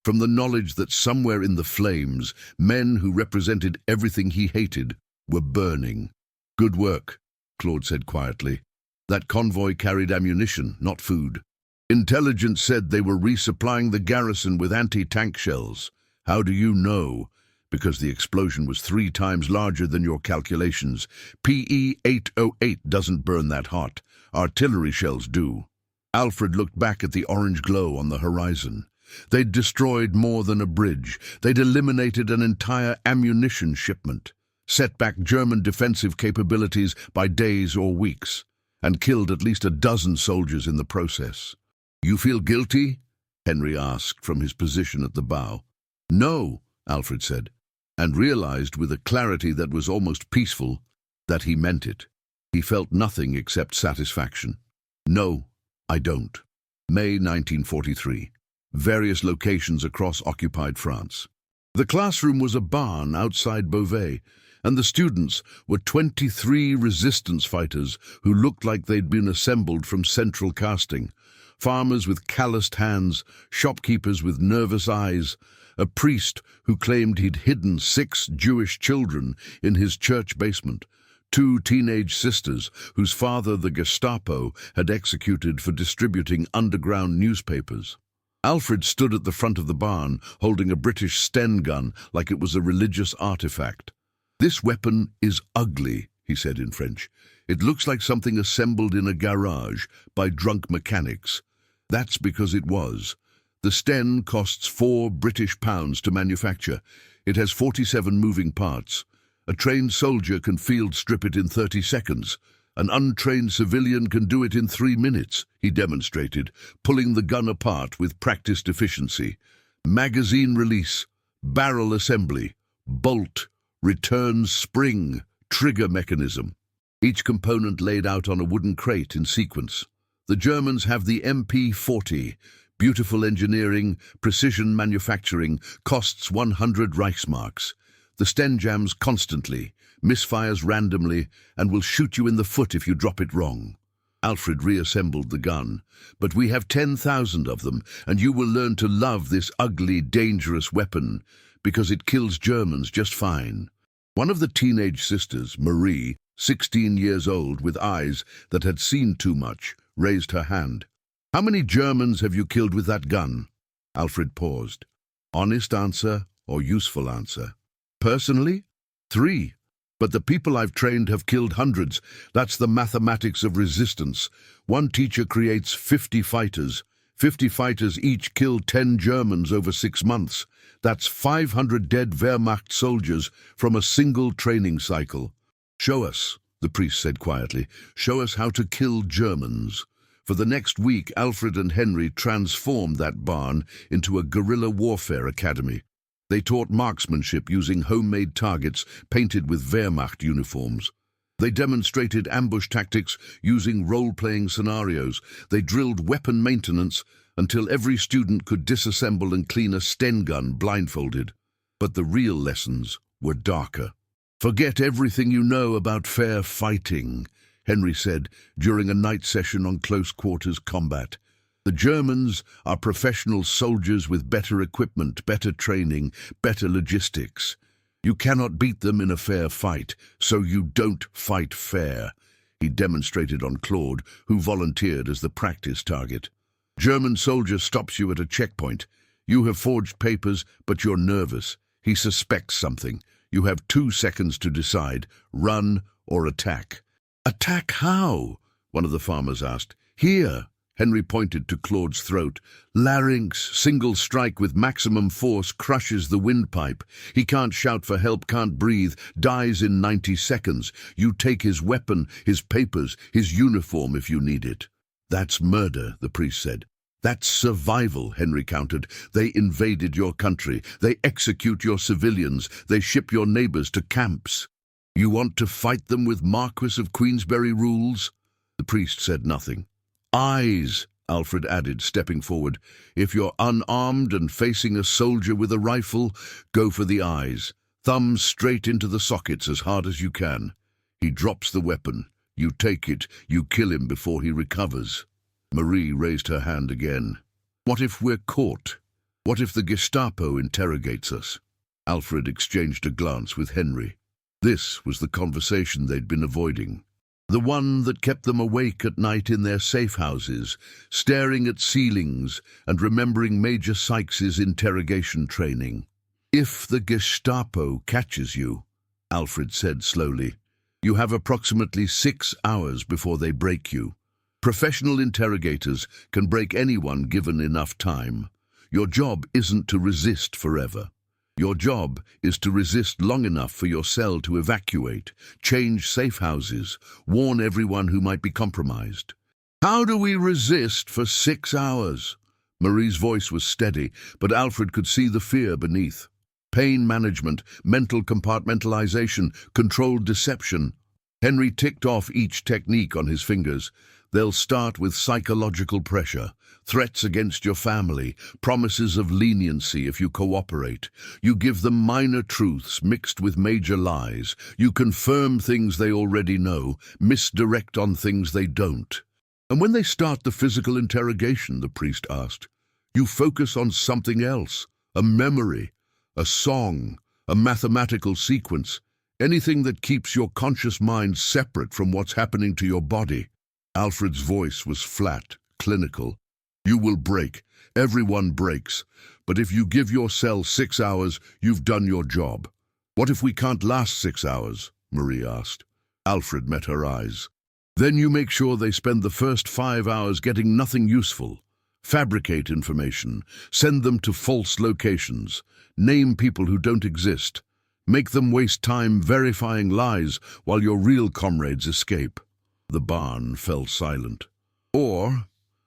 from the knowledge that somewhere in the flames, men who represented everything he hated were burning. "Good work," Claude said quietly. "That convoy carried ammunition, not food. Intelligence said they were resupplying the garrison with anti-tank shells. How do you know? Because the explosion was 3 times larger than your calculations. PE 808 doesn't burn that hot. Artillery shells do." Alfred looked back at the orange glow on the horizon. They'd destroyed more than a bridge. They'd eliminated an entire ammunition shipment. set back German defensive capabilities by days or weeks, and killed at least a dozen soldiers in the process. "You feel guilty?" Henry asked from his position at the bow. "No," Alfred said, and realized with a clarity that was almost peaceful that he meant it. He felt nothing except satisfaction. "No, I don't." May 1943. Various locations across occupied France. The classroom was a barn outside Beauvais, and the students were 23 resistance fighters who looked like they'd been assembled from central casting. Farmers with calloused hands, shopkeepers with nervous eyes, a priest who claimed he'd hidden 6 Jewish children in his church basement, 2 teenage sisters whose father the Gestapo had executed for distributing underground newspapers. Alfred stood at the front of the barn, holding a British Sten gun like it was a religious artifact. "This weapon is ugly," he said in French. "It looks like something assembled in a garage by drunk mechanics." That's because it was. The Sten costs £4 to manufacture. It has 47 moving parts. A trained soldier can field strip it in 30 seconds. An untrained civilian can do it in 3 minutes, he demonstrated, pulling the gun apart with practiced efficiency. Magazine release, barrel assembly, bolt, return spring, trigger mechanism. Each component laid out on a wooden crate in sequence. The Germans have the MP-40. Beautiful engineering, precision manufacturing, costs 100 Reichsmarks. The Sten jams constantly, misfires randomly, and will shoot you in the foot if you drop it wrong. Alfred reassembled the gun. "But we have 10,000 of them, and you will learn to love this ugly, dangerous weapon, because it kills Germans just fine." One of the teenage sisters, Marie, 16 years old, with eyes that had seen too much, raised her hand. "How many Germans have you killed with that gun?" Alfred paused. "Honest answer or useful answer?" "Personally? 3. But the people I've trained have killed hundreds. That's the mathematics of resistance. One teacher creates 50 fighters. 50 fighters each kill 10 Germans over 6 months. That's 500 dead Wehrmacht soldiers from a single training cycle." "Show us," the priest said quietly. "Show us how to kill Germans." For the next week, Alfred and Henry transformed that barn into a guerrilla warfare academy. They taught marksmanship using homemade targets painted with Wehrmacht uniforms. They demonstrated ambush tactics using role-playing scenarios. They drilled weapon maintenance until every student could disassemble and clean a Sten gun blindfolded. But the real lessons were darker. "Forget everything you know about fair fighting," Henry said during a night session on close-quarters combat. "The Germans are professional soldiers with better equipment, better training, better logistics. You cannot beat them in a fair fight, so you don't fight fair," he demonstrated on Claude, who volunteered as the practice target. "German soldier stops you at a checkpoint. You have forged papers, but you're nervous. He suspects something. You have 2 seconds to decide, run or attack." "Attack how?" one of the farmers asked. "Here." Henry pointed to Claude's throat. "Larynx, single strike with maximum force, crushes the windpipe. He can't shout for help, can't breathe, dies in 90 seconds. You take his weapon, his papers, his uniform if you need it." "That's murder," the priest said. "That's survival," Henry countered. "They invaded your country. They execute your civilians. They ship your neighbors to camps. You want to fight them with Marquis of Queensberry rules?" The priest said nothing. "Eyes," Alfred added, stepping forward. "If you're unarmed and facing a soldier with a rifle, go for the eyes. Thumbs straight into the sockets as hard as you can. He drops the weapon. You take it. You kill him before he recovers." Marie raised her hand again. "What if we're caught? What if the Gestapo interrogates us?" Alfred exchanged a glance with Henry. This was the conversation they'd been avoiding. The one that kept them awake at night in their safe houses, staring at ceilings and remembering Major Sykes's interrogation training. "If the Gestapo catches you," Alfred said slowly, "you have approximately 6 hours before they break you. Professional interrogators can break anyone given enough time. Your job isn't to resist forever. Your job is to resist long enough for your cell to evacuate, change safe houses, warn everyone who might be compromised. How do we resist for 6 hours? Marie's voice was steady, but Alfred could see the fear beneath. Pain management, mental compartmentalization, controlled deception. Henry ticked off each technique on his fingers. They'll start with psychological pressure, threats against your family, promises of leniency if you cooperate. You give them minor truths mixed with major lies. You confirm things they already know, misdirect on things they don't. And when they start the physical interrogation, the priest asked, you focus on something else, a memory, a song, a mathematical sequence, anything that keeps your conscious mind separate from what's happening to your body. Alfred's voice was flat, clinical. You will break. Everyone breaks. But if you give your cell 6 hours, you've done your job. What if we can't last 6 hours? Marie asked. Alfred met her eyes. Then you make sure they spend the first 5 hours getting nothing useful. Fabricate information. Send them to false locations. Name people who don't exist. Make them waste time verifying lies while your real comrades escape. The barn fell silent. Or,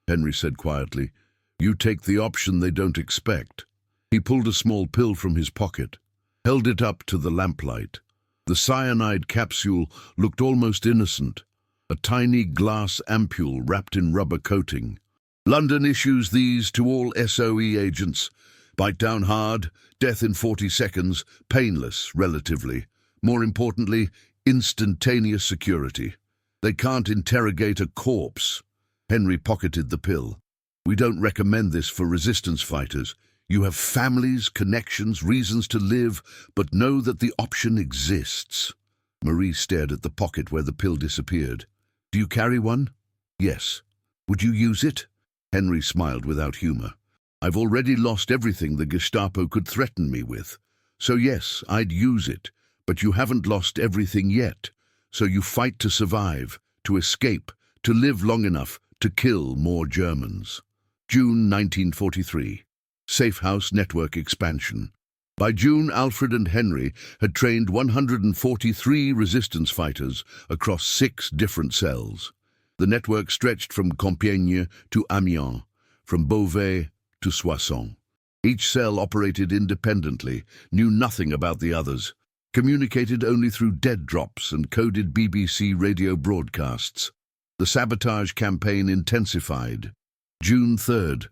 Henry said quietly, you take the option they don't expect. He pulled a small pill from his pocket, held it up to the lamplight. The cyanide capsule looked almost innocent, a tiny glass ampule wrapped in rubber coating. London issues these to all SOE agents. Bite down hard, death in 40 seconds, painless, relatively. More importantly, instantaneous security. They can't interrogate a corpse. Henry pocketed the pill. We don't recommend this for resistance fighters. You have families, connections, reasons to live, but know that the option exists. Marie stared at the pocket where the pill disappeared. Do you carry one? Yes. Would you use it? Henry smiled without humor. I've already lost everything the Gestapo could threaten me with. So yes, I'd use it, but you haven't lost everything yet. So you fight to survive, to escape, to live long enough to kill more Germans. June 1943. Safe House Network Expansion. By June, Alfred and Henry had trained 143 resistance fighters across 6 different cells. The network stretched from Compiègne to Amiens, from Beauvais to Soissons. Each cell operated independently, knew nothing about the others, communicated only through dead drops and coded BBC radio broadcasts. The sabotage campaign intensified. June 3rd.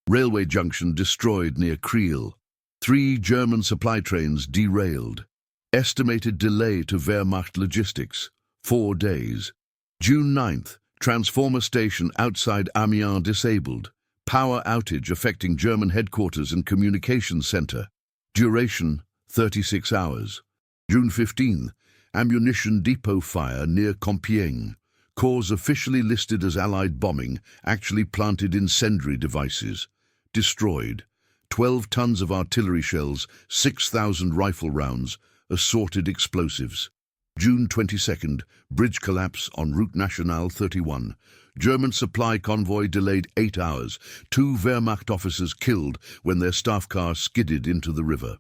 Railway junction destroyed near Kriel. 3 German supply trains derailed. Estimated delay to Wehrmacht logistics, 4 days. June 9th. Transformer station outside Amiens disabled. Power outage affecting German headquarters and communications center. Duration, 36 hours. June 15th, ammunition depot fire near Compiègne. Cause officially listed as Allied bombing, actually planted incendiary devices. Destroyed. 12 tons of artillery shells, 6,000 rifle rounds, assorted explosives. June 22nd, bridge collapse on Route Nationale 31. German supply convoy delayed 8 hours. 2 Wehrmacht officers killed when their staff car skidded into the river.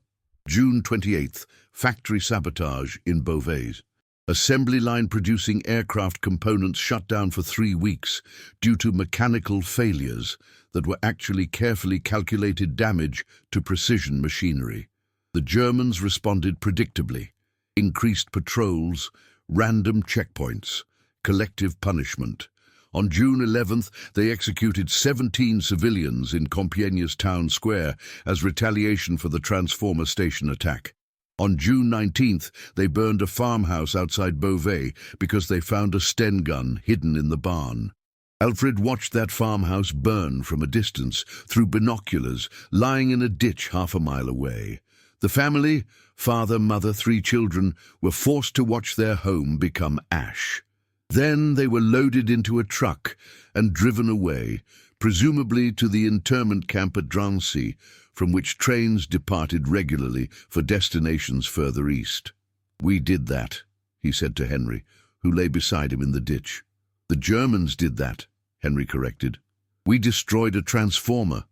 June 28th, factory sabotage in Beauvais. Assembly line producing aircraft components shut down for 3 weeks due to mechanical failures that were actually carefully calculated damage to precision machinery. The Germans responded predictably. Increased patrols, random checkpoints, collective punishment. On June 11th, they executed 17 civilians in Compiègne's town square as retaliation for the transformer station attack. On June 19th, they burned a farmhouse outside Beauvais because they found a Sten gun hidden in the barn. Alfred watched that farmhouse burn from a distance, through binoculars, lying in a ditch half a mile away. The family, father, mother, 3 children, were forced to watch their home become ash. Then they were loaded into a truck and driven away, presumably to the internment camp at Drancy, from which trains departed regularly for destinations further east. We did that, he said to Henry, who lay beside him in the ditch. The Germans did that, Henry corrected. We destroyed a transformer.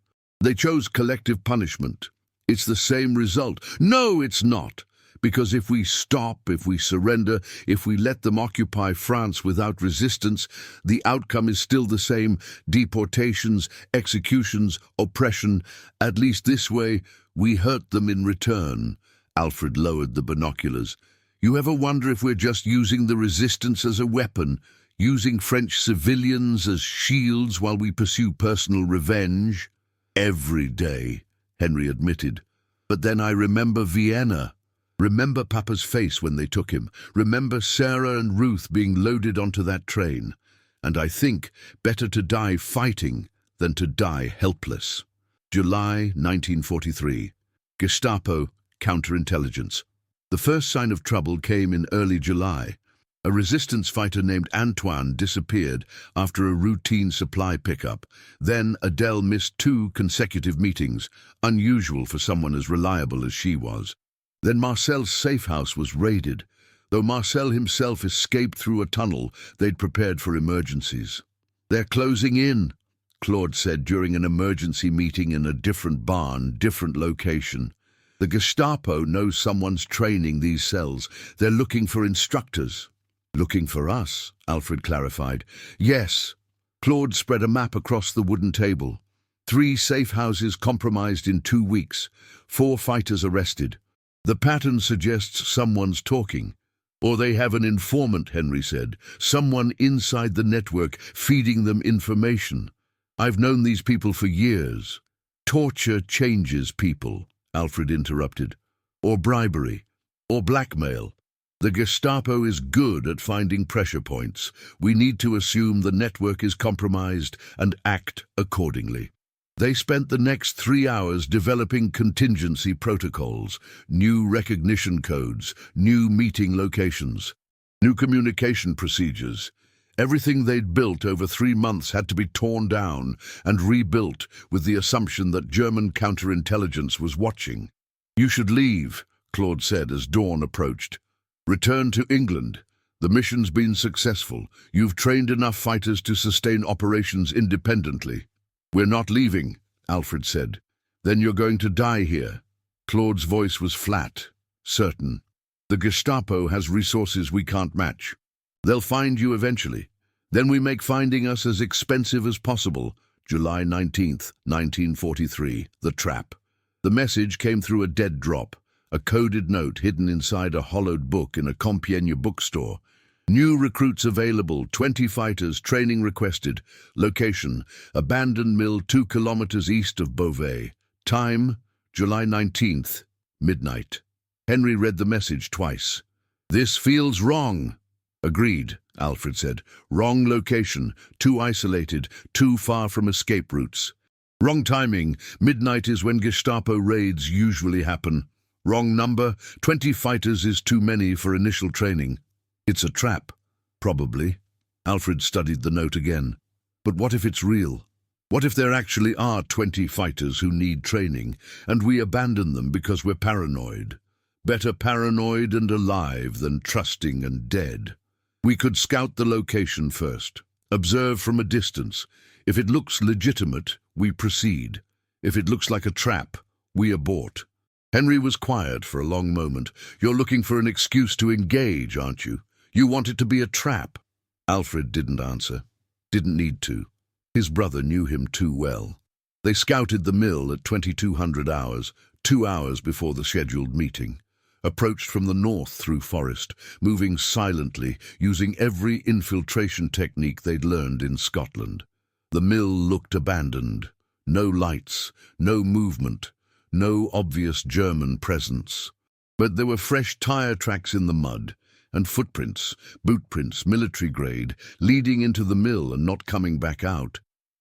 They chose collective punishment. It's the same result. No, it's not. Because if we stop, if we surrender, if we let them occupy France without resistance, the outcome is still the same: deportations, executions, oppression. At least this way, we hurt them in return. Alfred lowered the binoculars. You ever wonder if we're just using the resistance as a weapon, using French civilians as shields while we pursue personal revenge? Every day, Henry admitted. But then I remember Vienna. Remember Papa's face when they took him. Remember Sarah and Ruth being loaded onto that train. And I think better to die fighting than to die helpless. July 1943. Gestapo counterintelligence. The first sign of trouble came in early July. A resistance fighter named Antoine disappeared after a routine supply pickup. Then Adele missed 2 consecutive meetings, unusual for someone as reliable as she was. Then Marcel's safe house was raided. Though Marcel himself escaped through a tunnel, they'd prepared for emergencies. They're closing in, Claude said during an emergency meeting in a different barn, different location. The Gestapo knows someone's training these cells. They're looking for instructors. Looking for us, Alfred clarified. Yes. Claude spread a map across the wooden table. 3 safe houses compromised in 2 weeks. 4 fighters arrested. The pattern suggests someone's talking. Or they have an informant, Henry said. Someone inside the network feeding them information. I've known these people for years. Torture changes people, Alfred interrupted. Or bribery. Or blackmail. The Gestapo is good at finding pressure points. We need to assume the network is compromised and act accordingly. They spent the next 3 hours developing contingency protocols, new recognition codes, new meeting locations, new communication procedures. Everything they'd built over 3 months had to be torn down and rebuilt with the assumption that German counterintelligence was watching. You should leave, Claude said as dawn approached. Return to England. The mission's been successful. You've trained enough fighters to sustain operations independently. We're not leaving, Alfred said. Then you're going to die here. Claude's voice was flat, certain. The Gestapo has resources we can't match. They'll find you eventually. Then we make finding us as expensive as possible. July 19th, 1943, The Trap. The message came through a dead drop, a coded note hidden inside a hollowed book in a Compiègne bookstore. New recruits available, 20 fighters, training requested. Location, abandoned mill 2 kilometers east of Beauvais. Time, July 19th, midnight. Henry read the message twice. This feels wrong. Agreed, Alfred said. Wrong location, too isolated, too far from escape routes. Wrong timing, midnight is when Gestapo raids usually happen. Wrong number, 20 fighters is too many for initial training. It's a trap, probably. Alfred studied the note again. But what if it's real? What if there actually are 20 fighters who need training, and we abandon them because we're paranoid? Better paranoid and alive than trusting and dead. We could scout the location first, observe from a distance. If it looks legitimate, we proceed. If it looks like a trap, we abort. Henry was quiet for a long moment. You're looking for an excuse to engage, aren't you? You want it to be a trap. Alfred didn't answer. Didn't need to. His brother knew him too well. They scouted the mill at 2200 hours, 2 hours before the scheduled meeting. Approached from the north through forest, moving silently, using every infiltration technique they'd learned in Scotland. The mill looked abandoned. No lights, no movement, no obvious German presence. But there were fresh tire tracks in the mud, and footprints, boot prints, military grade, leading into the mill and not coming back out.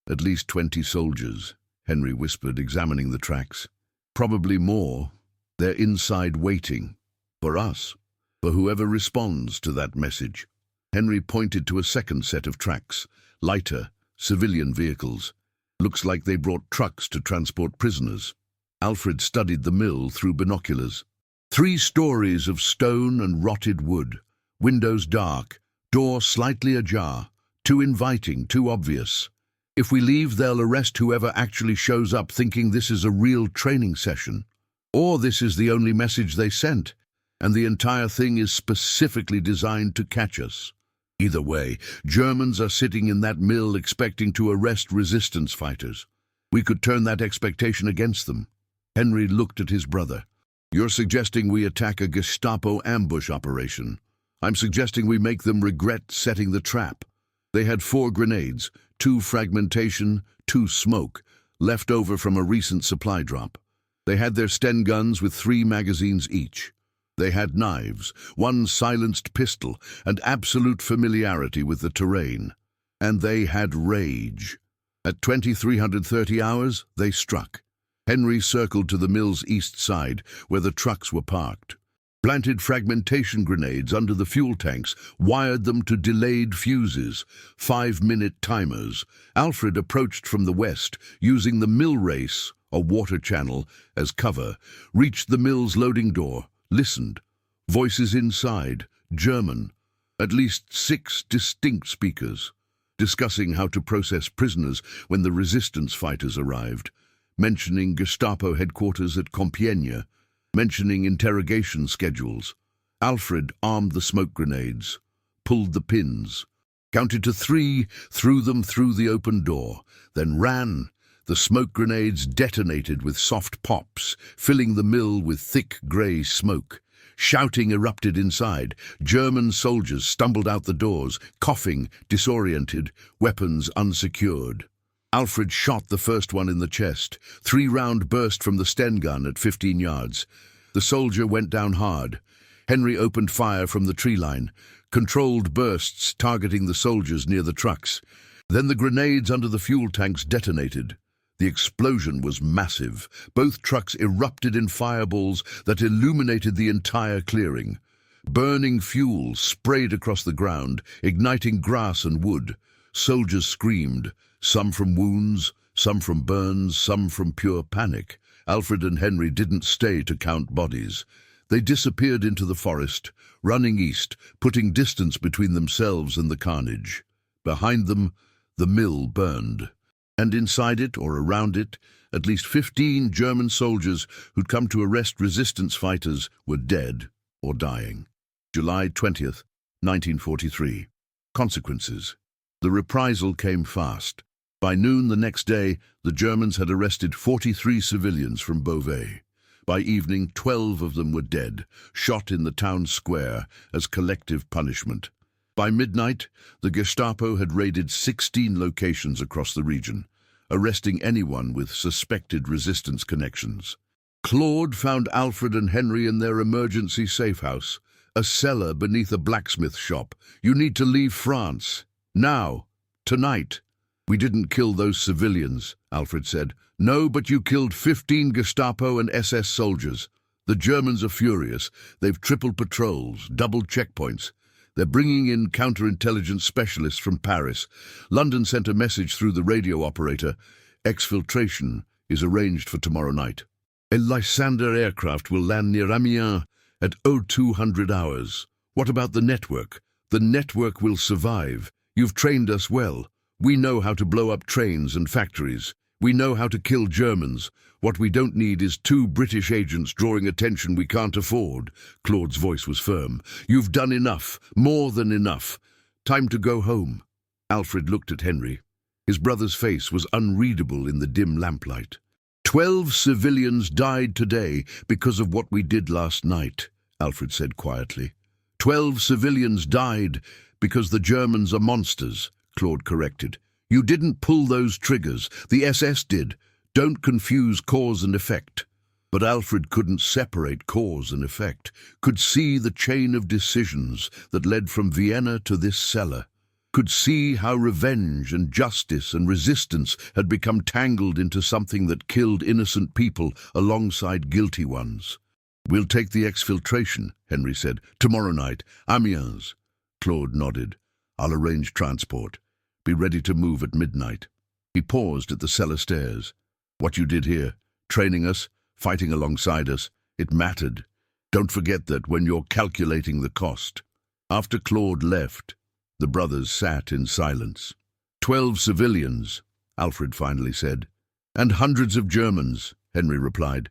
At least 20 soldiers, Henry whispered, examining the tracks. Probably more. They're inside waiting. For us. For whoever responds to that message. Henry pointed to a second set of tracks. Lighter, civilian vehicles. Looks like they brought trucks to transport prisoners. Alfred studied the mill through binoculars. 3 stories of stone and rotted wood. Windows dark. Door slightly ajar. Too inviting, too obvious. If we leave, they'll arrest whoever actually shows up thinking this is a real training session. Or this is the only message they sent, and the entire thing is specifically designed to catch us. Either way, Germans are sitting in that mill expecting to arrest resistance fighters. We could turn that expectation against them. Henry looked at his brother. You're suggesting we attack a Gestapo ambush operation. I'm suggesting we make them regret setting the trap. They had 4 grenades, 2 fragmentation, 2 smoke, left over from a recent supply drop. They had their Sten guns with 3 magazines each. They had knives, 1 silenced pistol, and absolute familiarity with the terrain. And they had rage. At 2330 hours, they struck. Henry circled to the mill's east side, where the trucks were parked. Planted fragmentation grenades under the fuel tanks, wired them to delayed fuses, 5-minute timers. Alfred approached from the west, using the mill race, a water channel, as cover, reached the mill's loading door, listened. Voices inside, German, at least 6 distinct speakers, discussing how to process prisoners when the resistance fighters arrived, mentioning Gestapo headquarters at Compiègne, mentioning interrogation schedules. Alfred armed the smoke grenades, pulled the pins, counted to 3, threw them through the open door, then ran. The smoke grenades detonated with soft pops, filling the mill with thick grey smoke. Shouting erupted inside. German soldiers stumbled out the doors, coughing, disoriented, weapons unsecured. Alfred shot the first one in the chest. 3-round burst from the Sten gun at 15 yards. The soldier went down hard. Henry opened fire from the tree line, controlled bursts targeting the soldiers near the trucks. Then the grenades under the fuel tanks detonated. The explosion was massive. Both trucks erupted in fireballs that illuminated the entire clearing. Burning fuel sprayed across the ground, igniting grass and wood. Soldiers screamed, some from wounds, some from burns, some from pure panic. Alfred and Henry didn't stay to count bodies. They disappeared into the forest, running east, putting distance between themselves and the carnage. Behind them, the mill burned. And inside it, or around it, at least 15 German soldiers who'd come to arrest resistance fighters were dead or dying. July 20th, 1943. Consequences. The reprisal came fast. By noon the next day, the Germans had arrested 43 civilians from Beauvais. By evening, 12 of them were dead, shot in the town square as collective punishment. By midnight, the Gestapo had raided 16 locations across the region, arresting anyone with suspected resistance connections. Claude found Alfred and Henry in their emergency safe house, a cellar beneath a blacksmith shop. You need to leave France. Now. Tonight. We didn't kill those civilians, Alfred said. No, but you killed 15 Gestapo and SS soldiers. The Germans are furious. They've tripled patrols, doubled checkpoints. They're bringing in counterintelligence specialists from Paris. London sent a message through the radio operator. Exfiltration is arranged for tomorrow night. A Lysander aircraft will land near Amiens at 0200 hours. What about the network? The network will survive. You've trained us well. We know how to blow up trains and factories. We know how to kill Germans. What we don't need is 2 British agents drawing attention we can't afford. Claude's voice was firm. You've done enough, more than enough. Time to go home. Alfred looked at Henry. His brother's face was unreadable in the dim lamplight. 12 civilians died today because of what we did last night, Alfred said quietly. 12 civilians died because the Germans are monsters, Claude corrected. You didn't pull those triggers. The SS did. Don't confuse cause and effect. But Alfred couldn't separate cause and effect, could see the chain of decisions that led from Vienna to this cellar, could see how revenge and justice and resistance had become tangled into something that killed innocent people alongside guilty ones. We'll take the exfiltration, Henry said. Tomorrow night, Amiens. Claude nodded. I'll arrange transport. Be ready to move at midnight. He paused at the cellar stairs. What you did here, training us, fighting alongside us, it mattered. Don't forget that when you're calculating the cost. After Claude left, the brothers sat in silence. 12 civilians, Alfred finally said. And hundreds of Germans, Henry replied.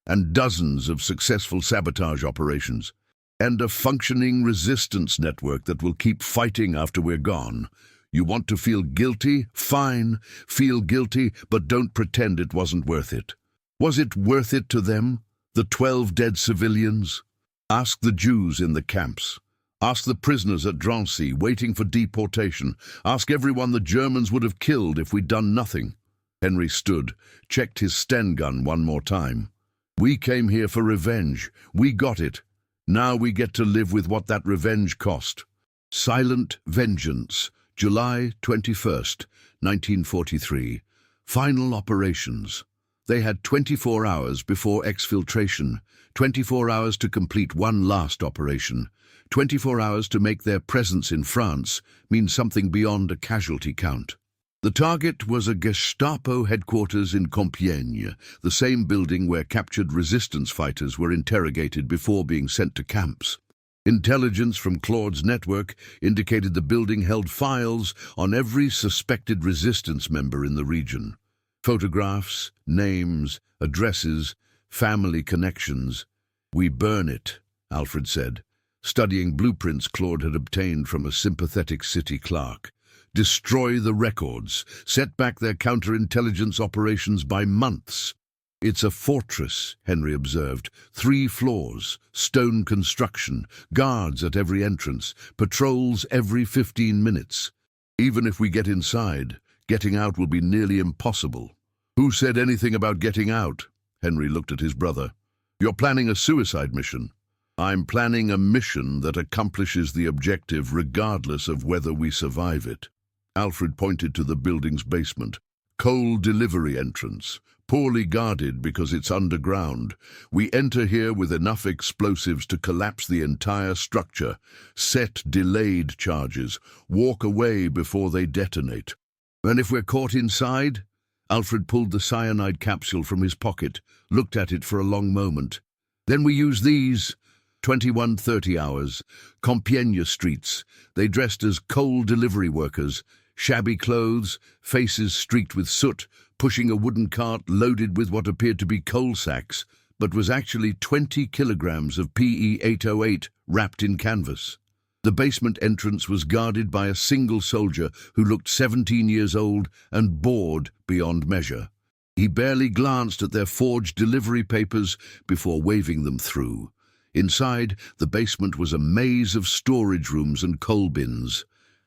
and dozens of successful sabotage operations, and a functioning resistance network that will keep fighting after we're gone. You want to feel guilty? Fine, feel guilty, but don't pretend it wasn't worth it. Was it worth it to them, the 12 dead civilians? Ask the Jews in the camps. Ask the prisoners at Drancy waiting for deportation. Ask everyone the Germans would have killed if we'd done nothing. Henry stood, checked his Sten gun one more time. We came here for revenge. We got it. Now we get to live with what that revenge cost. Silent Vengeance, July 21st, 1943. Final operations. They had 24 hours before exfiltration, 24 hours to complete one last operation, 24 hours to make their presence in France mean something beyond a casualty count. The target was a Gestapo headquarters in Compiègne, the same building where captured resistance fighters were interrogated before being sent to camps. Intelligence from Claude's network indicated the building held files on every suspected resistance member in the region. Photographs, names, addresses, family connections. We burn it, Alfred said, studying blueprints Claude had obtained from a sympathetic city clerk. Destroy the records, set back their counterintelligence operations by months. It's a fortress, Henry observed. 3 floors, stone construction, guards at every entrance, patrols every 15 minutes. Even if we get inside, getting out will be nearly impossible. Who said anything about getting out? Henry looked at his brother. You're planning a suicide mission. I'm planning a mission that accomplishes the objective regardless of whether we survive it. Alfred pointed to the building's basement. Coal delivery entrance. Poorly guarded because it's underground. We enter here with enough explosives to collapse the entire structure, set delayed charges, walk away before they detonate. And if we're caught inside? Alfred pulled the cyanide capsule from his pocket, looked at it for a long moment. Then we use these. 21:30 hours. Compiègne streets. They dressed as coal delivery workers. Shabby clothes, faces streaked with soot, pushing a wooden cart loaded with what appeared to be coal sacks, but was actually 20 kilograms of PE-808 wrapped in canvas. The basement entrance was guarded by a single soldier who looked 17 years old and bored beyond measure. He barely glanced at their forged delivery papers before waving them through. Inside, the basement was a maze of storage rooms and coal bins.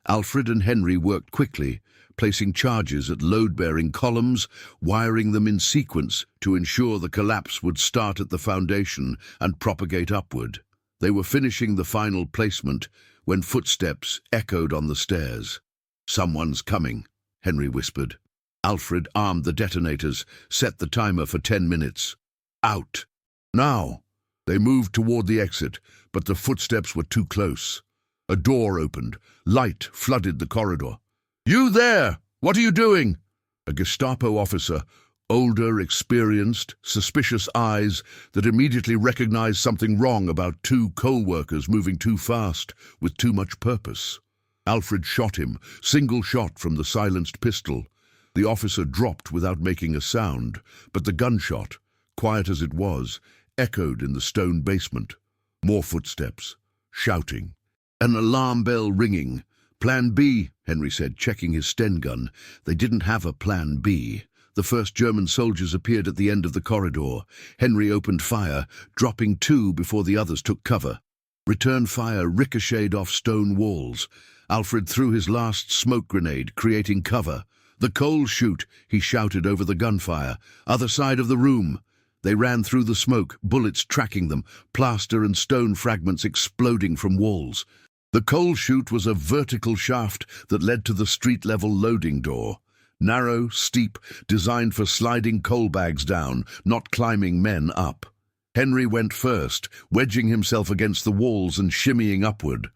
Alfred and Henry worked quickly, placing charges at load-bearing columns, wiring them in sequence to ensure the collapse would start at the foundation and propagate upward. They were finishing the final placement when footsteps echoed on the stairs. Someone's coming, Henry whispered. Alfred armed the detonators, set the timer for 10 minutes. Out. Now. They moved toward the exit, but the footsteps were too close. A door opened. Light flooded the corridor. You there! What are you doing? A Gestapo officer, older, experienced, suspicious eyes that immediately recognized something wrong about 2 co-workers moving too fast with too much purpose. Alfred shot him, single shot from the silenced pistol. The officer dropped without making a sound, but the gunshot, quiet as it was, echoed in the stone basement. More footsteps, shouting. An alarm bell ringing. Plan B, Henry said, checking his Sten gun. They didn't have a Plan B. The first German soldiers appeared at the end of the corridor. Henry opened fire, dropping 2 before the others took cover. Return fire ricocheted off stone walls. Alfred threw his last smoke grenade, creating cover. The coal chute, he shouted over the gunfire. Other side of the room. They ran through the smoke, bullets tracking them, plaster and stone fragments exploding from walls. The coal chute was a vertical shaft that led to the street-level loading door. Narrow, steep, designed for sliding coal bags down, not climbing men up. Henry went first, wedging himself against the walls and shimmying upward.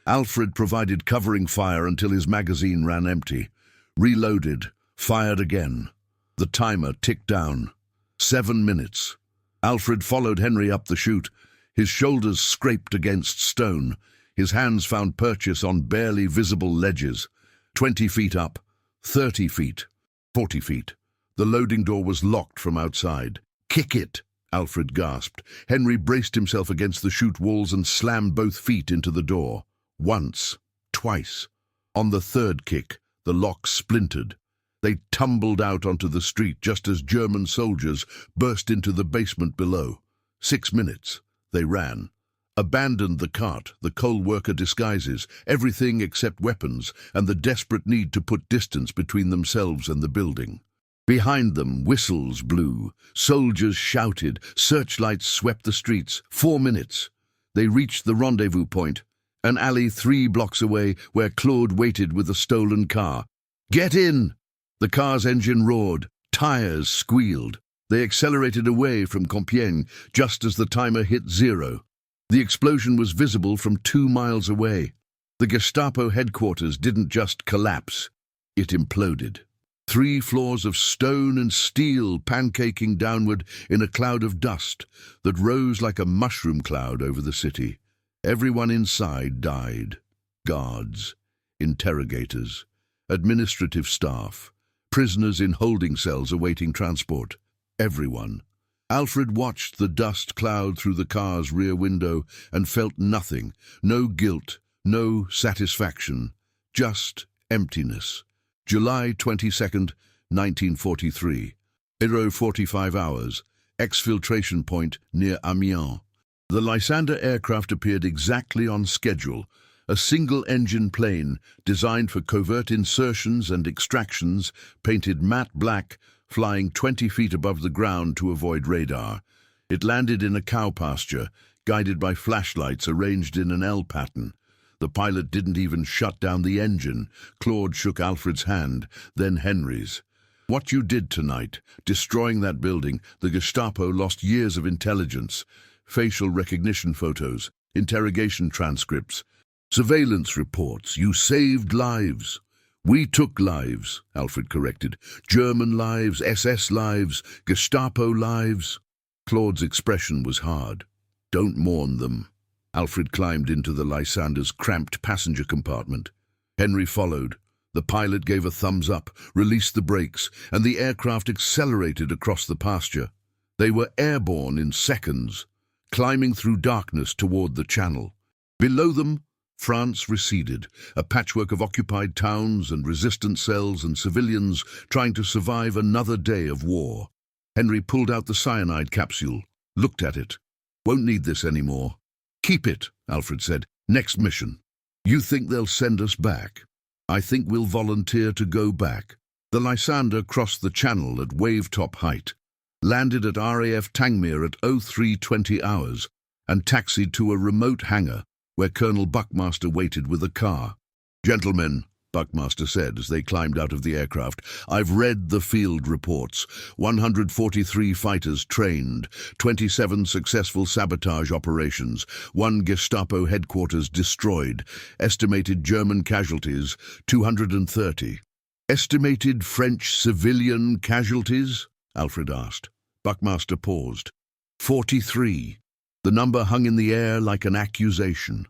Alfred provided covering fire until his magazine ran empty. Reloaded, fired again. The timer ticked down. 7 minutes. Alfred followed Henry up the chute. His shoulders scraped against stone. His hands found purchase on barely visible ledges. 20 feet up, 30 feet, 40 feet. The loading door was locked from outside. Kick it, Alfred gasped. Henry braced himself against the chute walls and slammed both feet into the door. Once, twice. On the third kick, the lock splintered. They tumbled out onto the street just as German soldiers burst into the basement below. 6 minutes. They ran. Abandoned the cart, the coal worker disguises, everything except weapons, and the desperate need to put distance between themselves and the building. Behind them, whistles blew. Soldiers shouted. Searchlights swept the streets. 4 minutes. They reached the rendezvous point, an alley 3 blocks away where Claude waited with a stolen car. "Get in!" The car's engine roared. Tires squealed. They accelerated away from Compiègne just as the timer hit 0. The explosion was visible from 2 miles away. The Gestapo headquarters didn't just collapse. It imploded. 3 floors of stone and steel pancaking downward in a cloud of dust that rose like a mushroom cloud over the city. Everyone inside died. Guards, interrogators, administrative staff, prisoners in holding cells awaiting transport. Everyone. Alfred watched the dust cloud through the car's rear window and felt nothing. No guilt, no satisfaction, just emptiness. July 22nd, 1943. 0:45 hours. Exfiltration point near Amiens. The Lysander aircraft appeared exactly on schedule. A single-engine plane designed for covert insertions and extractions, painted matte black, flying 20 feet above the ground to avoid radar. It landed in a cow pasture, guided by flashlights arranged in an L pattern. The pilot didn't even shut down the engine. Claude shook Alfred's hand, then Henry's. "What you did tonight, destroying that building, the Gestapo lost years of intelligence. Facial recognition photos, interrogation transcripts, surveillance reports. You saved lives." "We took lives," Alfred corrected. "German lives, SS lives, Gestapo lives." Claude's expression was hard. "Don't mourn them." Alfred climbed into the Lysander's cramped passenger compartment. Henry followed. The pilot gave a thumbs up, released the brakes, and the aircraft accelerated across the pasture. They were airborne in seconds, climbing through darkness toward the Channel. Below them, France receded, a patchwork of occupied towns and resistance cells and civilians trying to survive another day of war. Henry pulled out the cyanide capsule, looked at it. "Won't need this anymore." "Keep it," Alfred said. "Next mission." "You think they'll send us back?" "I think we'll volunteer to go back." The Lysander crossed the Channel at wave-top height, landed at RAF Tangmere at 03:20 hours, and taxied to a remote hangar where Colonel Buckmaster waited with a car. "Gentlemen," Buckmaster said as they climbed out of the aircraft, "I've read the field reports. 143 fighters trained, 27 successful sabotage operations, 1 Gestapo headquarters destroyed, estimated German casualties, 230. "Estimated French civilian casualties?" Alfred asked. Buckmaster paused. 43. The number hung in the air like an accusation.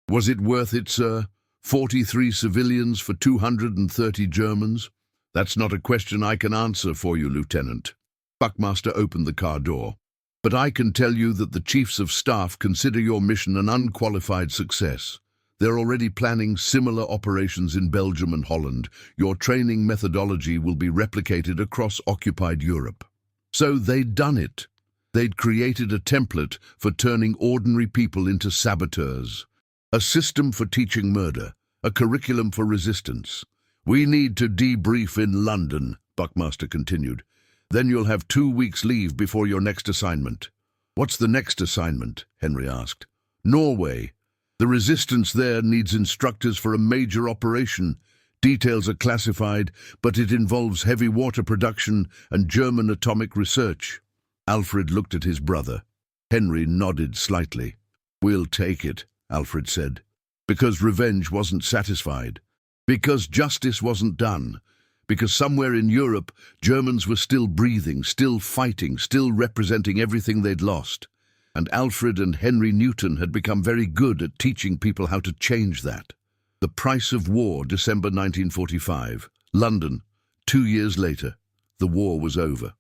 "Was it worth it, sir? 43 civilians for 230 Germans? That's not a question I can answer for you, Lieutenant." Buckmaster opened the car door. "But I can tell you that the Chiefs of Staff consider your mission an unqualified success. They're already planning similar operations in Belgium and Holland. Your training methodology will be replicated across occupied Europe." So they'd done it. They'd created a template for turning ordinary people into saboteurs. A system for teaching murder, a curriculum for resistance. "We need to debrief in London," Buckmaster continued. "Then you'll have 2 weeks leave before your next assignment." "What's the next assignment?" Henry asked. "Norway. The resistance there needs instructors for a major operation. Details are classified, but it involves heavy water production and German atomic research." Alfred looked at his brother. Henry nodded slightly. "We'll take it," Alfred said. "Because revenge wasn't satisfied. Because justice wasn't done. Because somewhere in Europe, Germans were still breathing, still fighting, still representing everything they'd lost. And Alfred and Henry Newton had become very good at teaching people how to change that." The Price of War, December 1945. London. 2 years later. The war was over.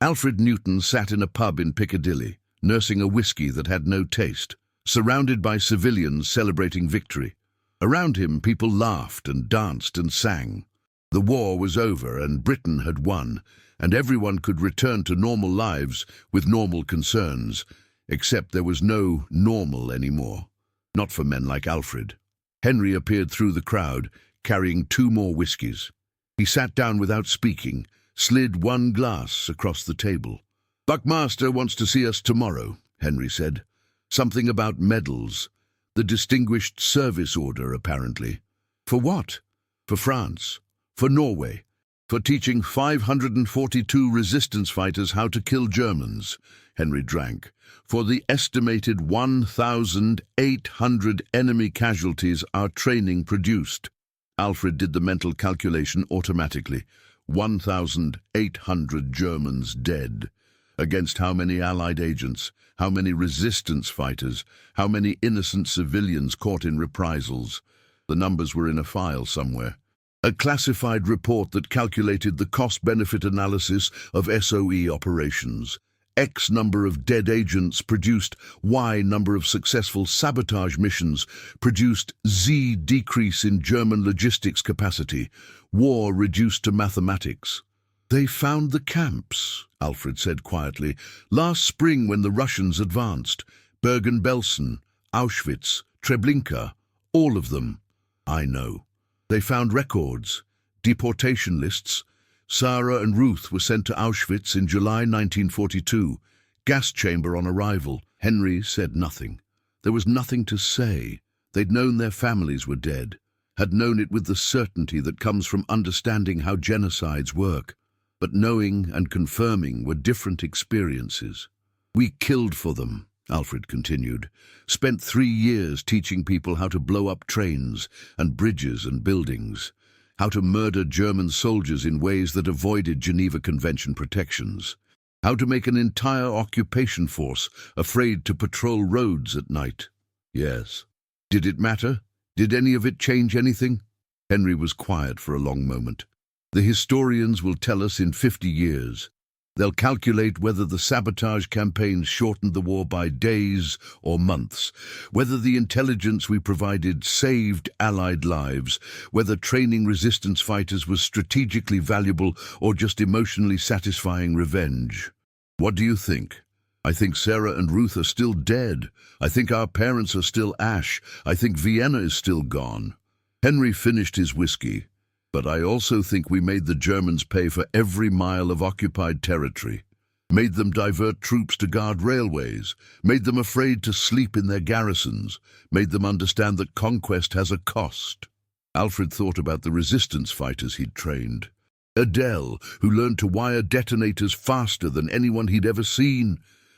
Alfred Newton sat in a pub in Piccadilly, nursing a whiskey that had no taste, surrounded by civilians celebrating victory. Around him, people laughed and danced and sang. The war was over and Britain had won, and everyone could return to normal lives with normal concerns, except there was no normal anymore. Not for men like Alfred. Henry appeared through the crowd, carrying 2 more whiskies. He sat down without speaking, slid 1 glass across the table. "Buckmaster wants to see us tomorrow," Henry said. "Something about medals. The Distinguished Service Order, apparently." "For what?" "For France. For Norway. For teaching 542 resistance fighters how to kill Germans." Henry drank. "For the estimated 1,800 enemy casualties our training produced." Alfred did the mental calculation automatically. 1,800 Germans dead. Against how many Allied agents? How many resistance fighters? How many innocent civilians caught in reprisals? The numbers were in a file somewhere. A classified report that calculated the cost-benefit analysis of SOE operations. X number of dead agents produced Y number of successful sabotage missions, produced Z decrease in German logistics capacity, war reduced to mathematics. "They found the camps," Alfred said quietly, "last spring when the Russians advanced. Bergen-Belsen, Auschwitz, Treblinka, all of them." "I know. They found records, deportation lists. Sarah and Ruth were sent to Auschwitz in July 1942, gas chamber on arrival." Henry said nothing. There was nothing to say. They'd known their families were dead, had known it with the certainty that comes from understanding how genocides work. But knowing and confirming were different experiences. "We killed for them," Alfred continued. "Spent 3 years teaching people how to blow up trains and bridges and buildings, how to murder German soldiers in ways that avoided Geneva Convention protections, how to make an entire occupation force afraid to patrol roads at night." "Yes. Did it matter? Did any of it change anything?" Henry was quiet for a long moment. "The historians will tell us in 50 years. They'll calculate whether the sabotage campaigns shortened the war by days or months, whether the intelligence we provided saved Allied lives, whether training resistance fighters was strategically valuable or just emotionally satisfying revenge. What do you think? I think Sarah and Ruth are still dead. I think our parents are still ash. I think Vienna is still gone." Henry finished his whiskey. "But I also think we made the Germans pay for every mile of occupied territory, made them divert troops to guard railways, made them afraid to sleep in their garrisons, made them understand that conquest has a cost." Alfred thought about the resistance fighters he'd trained. Adele, who learned to wire detonators faster than anyone he'd ever seen.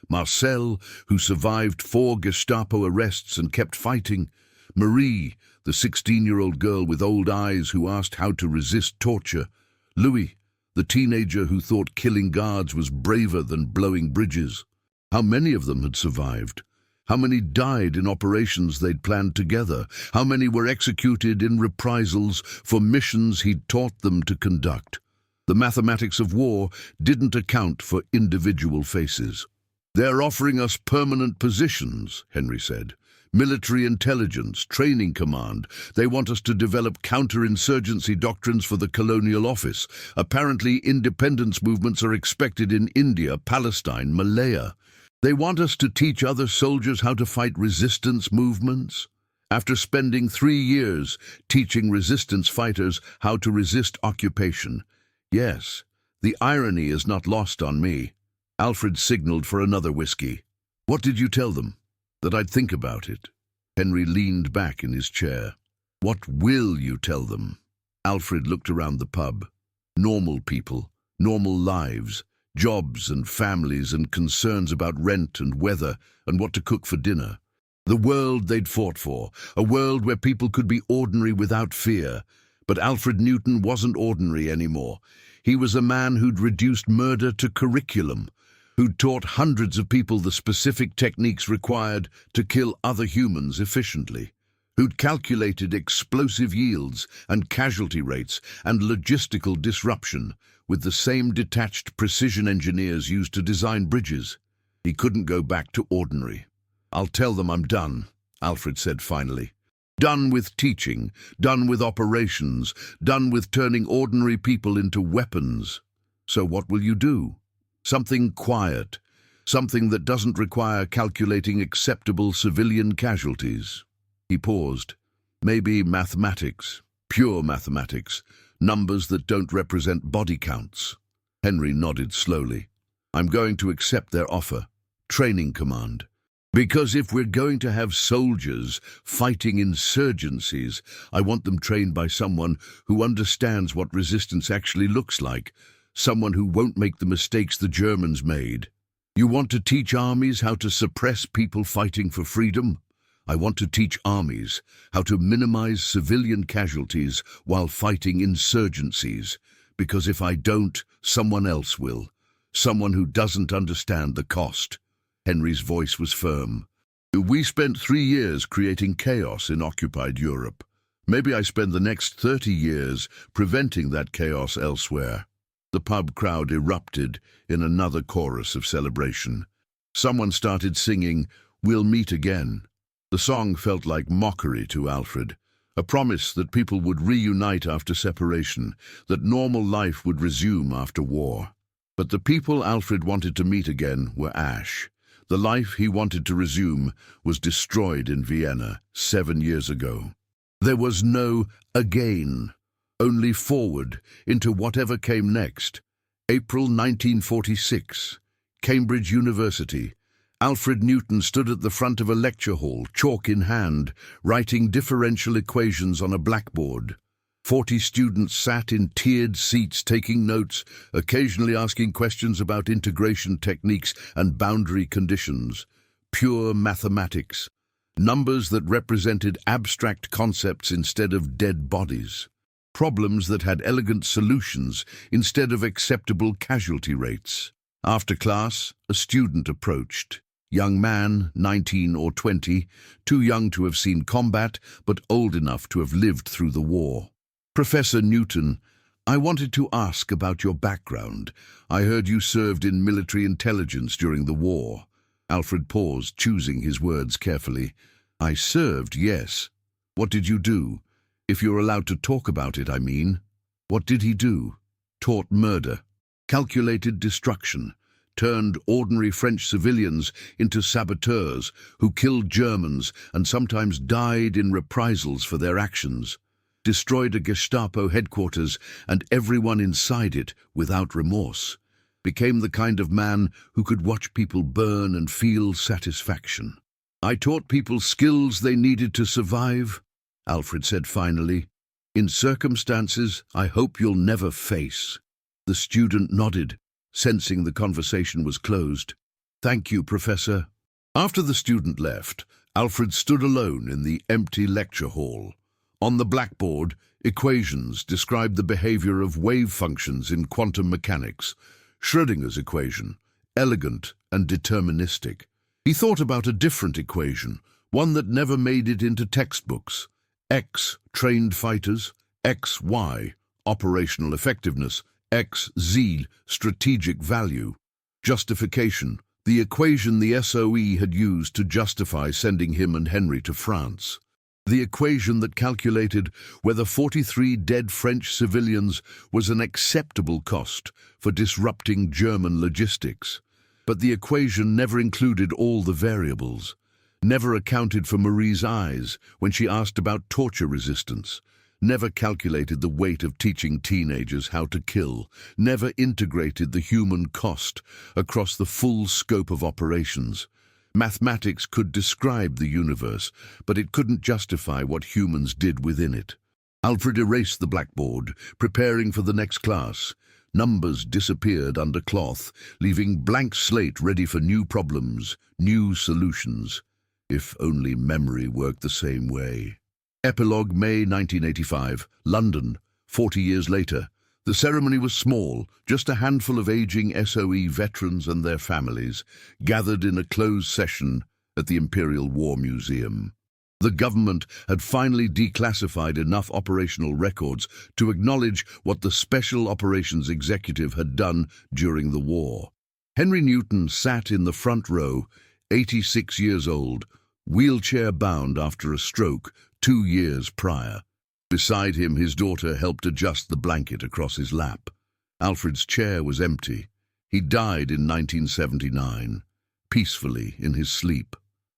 Marcel, who survived 4 Gestapo arrests and kept fighting. Marie, the 16-year-old girl with old eyes who asked how to resist torture. Louis, the teenager who thought killing guards was braver than blowing bridges. How many of them had survived? How many died in operations they'd planned together? How many were executed in reprisals for missions he'd taught them to conduct? The mathematics of war didn't account for individual faces. "They're offering us permanent positions," Henry said. "Military intelligence, training command. They want us to develop counterinsurgency doctrines for the colonial office. Apparently independence movements are expected in India, Palestine, Malaya. They want us to teach other soldiers how to fight resistance movements." After spending 3 years teaching resistance fighters how to resist occupation. Yes, the irony is not lost on me. Alfred signaled for another whiskey. "What did you tell them?" "That I'd think about it." Henry leaned back in his chair. "What will you tell them?" Alfred looked around the pub. Normal people, normal lives, jobs and families and concerns about rent and weather and what to cook for dinner. The world they'd fought for, a world where people could be ordinary without fear. But Alfred Newton wasn't ordinary anymore. He was a man who'd reduced murder to curriculum, who'd taught hundreds of people the specific techniques required to kill other humans efficiently. who'd calculated explosive yields and casualty rates and logistical disruption with the same detached precision engineers used to design bridges. He couldn't go back to ordinary. "I'll tell them I'm done," Alfred said finally. "Done with teaching, done with operations, done with turning ordinary people into weapons. So what will you do? Something quiet, something that doesn't require calculating acceptable civilian casualties." He paused. "Maybe mathematics, pure mathematics, numbers that don't represent body counts." Henry nodded slowly. "I'm going to accept their offer. Training command. Because if we're going to have soldiers fighting insurgencies, I want them trained by someone who understands what resistance actually looks like, someone who won't make the mistakes the Germans made. You want to teach armies how to suppress people fighting for freedom? I want to teach armies how to minimize civilian casualties while fighting insurgencies, because if I don't, someone else will. Someone who doesn't understand the cost." Henry's voice was firm. "We spent 3 years creating chaos in occupied Europe. Maybe I spend the next 30 years preventing that chaos elsewhere." The pub crowd erupted in another chorus of celebration. Someone started singing, "We'll Meet Again." The song felt like mockery to Alfred, a promise that people would reunite after separation, that normal life would resume after war. But the people Alfred wanted to meet again were ash. The life he wanted to resume was destroyed in Vienna 7 years ago. There was no again, only forward into whatever came next. April 1946, Cambridge University. Alfred Newton stood at the front of a lecture hall, chalk in hand, writing differential equations on a blackboard. 40 students sat in tiered seats taking notes, occasionally asking questions about integration techniques and boundary conditions. Pure mathematics. Numbers that represented abstract concepts instead of dead bodies. Problems that had elegant solutions instead of acceptable casualty rates. After class, a student approached. Young man, 19 or 20, too young to have seen combat, but old enough to have lived through the war. "Professor Newton, I wanted to ask about your background. I heard you served in military intelligence during the war." Alfred paused, choosing his words carefully. "I served, yes. What did you do? If you're allowed to talk about it, I mean." "What did he do?" "Taught murder. Calculated destruction. Turned ordinary French civilians into saboteurs who killed Germans and sometimes died in reprisals for their actions. Destroyed a Gestapo headquarters and everyone inside it without remorse. Became the kind of man who could watch people burn and feel satisfaction. I taught people skills they needed to survive," Alfred said finally, "in circumstances I hope you'll never face." The student nodded, sensing the conversation was closed. "Thank you, Professor." After the student left, Alfred stood alone in the empty lecture hall. On the blackboard, equations described the behavior of wave functions in quantum mechanics. Schrödinger's equation, elegant and deterministic. He thought about a different equation, one that never made it into textbooks. X, trained fighters, XY, operational effectiveness, XZ, strategic value. Justification, the equation the SOE had used to justify sending him and Henry to France. The equation that calculated whether 43 dead French civilians was an acceptable cost for disrupting German logistics. But the equation never included all the variables, never accounted for Marie's eyes when she asked about torture resistance, never calculated the weight of teaching teenagers how to kill, never integrated the human cost across the full scope of operations. Mathematics could describe the universe, but it couldn't justify what humans did within it. Alfred erased the blackboard, preparing for the next class. Numbers disappeared under cloth, leaving blank slate ready for new problems, new solutions. If only memory worked the same way. Epilogue, May 1985, London, 40 years later. The ceremony was small, just a handful of aging SOE veterans and their families, gathered in a closed session at the Imperial War Museum. The government had finally declassified enough operational records to acknowledge what the Special Operations Executive had done during the war. Henry Newton sat in the front row, 86 years old, wheelchair-bound after a stroke 2 years prior. Beside him, his daughter helped adjust the blanket across his lap. Alfred's chair was empty. He died in 1979, peacefully in his sleep.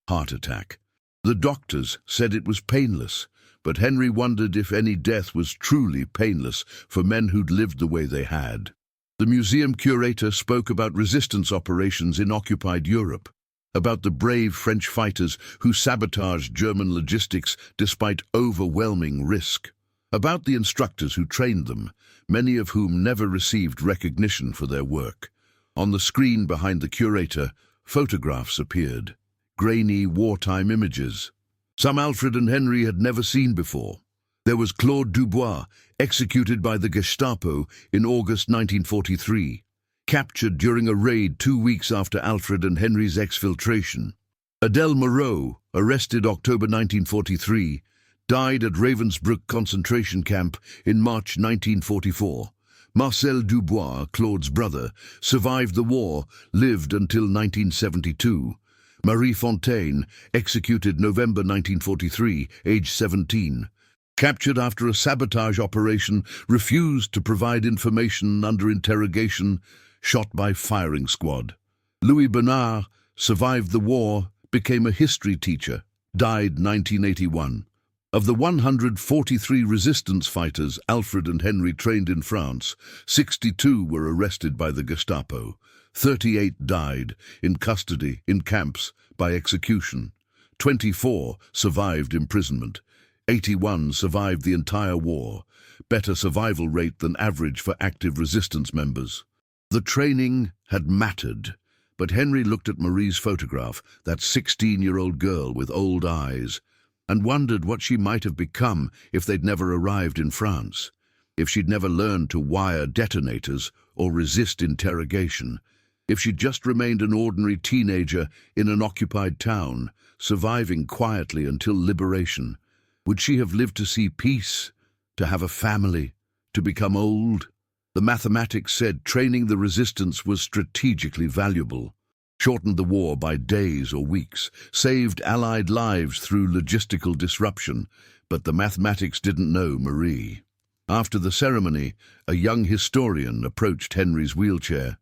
Heart attack. The doctors said it was painless, but Henry wondered if any death was truly painless for men who'd lived the way they had. The museum curator spoke about resistance operations in occupied Europe, about the brave French fighters who sabotaged German logistics despite overwhelming risk, about the instructors who trained them, many of whom never received recognition for their work. On the screen behind the curator, photographs appeared, grainy wartime images. Some Alfred and Henry had never seen before. There was Claude Dubois, executed by the Gestapo in August 1943, captured during a raid 2 weeks after Alfred and Henry's exfiltration. Adèle Moreau, arrested October 1943, died at Ravensbrück concentration camp in March 1944. Marcel Dubois, Claude's brother, survived the war, lived until 1972. Marie Fontaine, executed November 1943, age 17. Captured after a sabotage operation, refused to provide information under interrogation, shot by firing squad. Louis Bernard survived the war, became a history teacher, died 1981. Of the 143 resistance fighters Alfred and Henry trained in France, 62 were arrested by the Gestapo. 38 died, in custody, in camps, by execution. 24 survived imprisonment. 81 survived the entire war, better survival rate than average for active resistance members. The training had mattered, but Henry looked at Marie's photograph, that 16-year-old girl with old eyes, and wondered what she might have become if they'd never arrived in France, if she'd never learned to wire detonators or resist interrogation, if she'd just remained an ordinary teenager in an occupied town, surviving quietly until liberation. Would she have lived to see peace, to have a family, to become old? The mathematics said training the resistance was strategically valuable, shortened the war by days or weeks, saved Allied lives through logistical disruption, but the mathematics didn't know Marie. After the ceremony, a young historian approached Henry's wheelchair.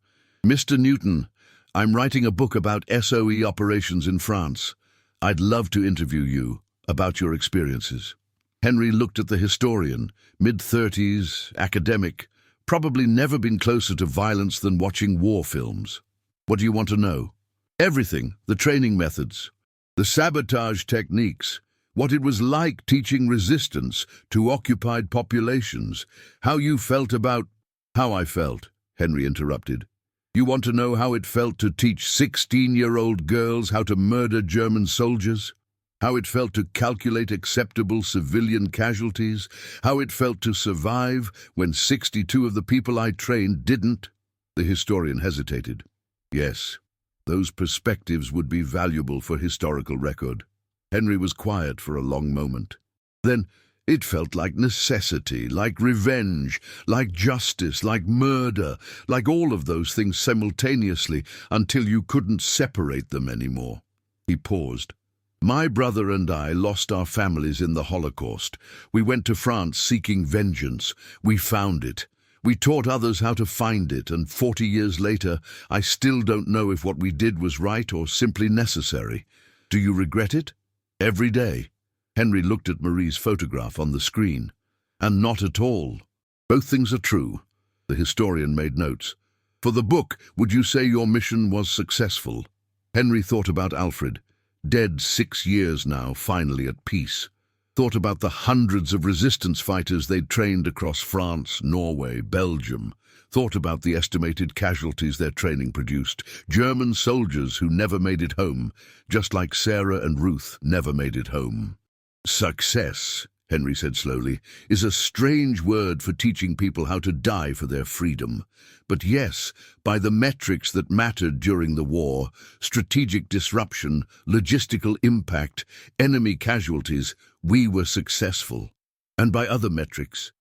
"Mr. Newton, I'm writing a book about SOE operations in France. I'd love to interview you about your experiences." Henry looked at the historian, mid-30s, academic, probably never been closer to violence than watching war films. "What do you want to know?" "Everything, the training methods, the sabotage techniques, what it was like teaching resistance to occupied populations, how you felt about—" "How I felt," Henry interrupted. "You want to know how it felt to teach 16-year-old girls how to murder German soldiers? How it felt to calculate acceptable civilian casualties? How it felt to survive when 62 of the people I trained didn't?" The historian hesitated. Yes, those perspectives would be valuable for historical record. Henry was quiet for a long moment. Then, "It felt like necessity, like revenge, like justice, like murder, like all of those things simultaneously until you couldn't separate them anymore." He paused. "My brother and I lost our families in the Holocaust. We went to France seeking vengeance. We found it. We taught others how to find it, and 40 years later, I still don't know if what we did was right or simply necessary. Do you regret it?" "Every day." Henry looked at Marie's photograph on the screen. "And not at all." "Both things are true." The historian made notes. "For the book, would you say your mission was successful?" Henry thought about Alfred, dead 6 years now, finally at peace. Thought about the hundreds of resistance fighters they'd trained across France, Norway, Belgium. Thought about the estimated casualties their training produced. German soldiers who never made it home, just like Sarah and Ruth never made it home. "Success," Henry said slowly, is a strange word for teaching people how to die for their freedom. But yes, by the metrics that mattered during the war, strategic disruption, logistical impact, enemy casualties, we were successful. And by other metrics,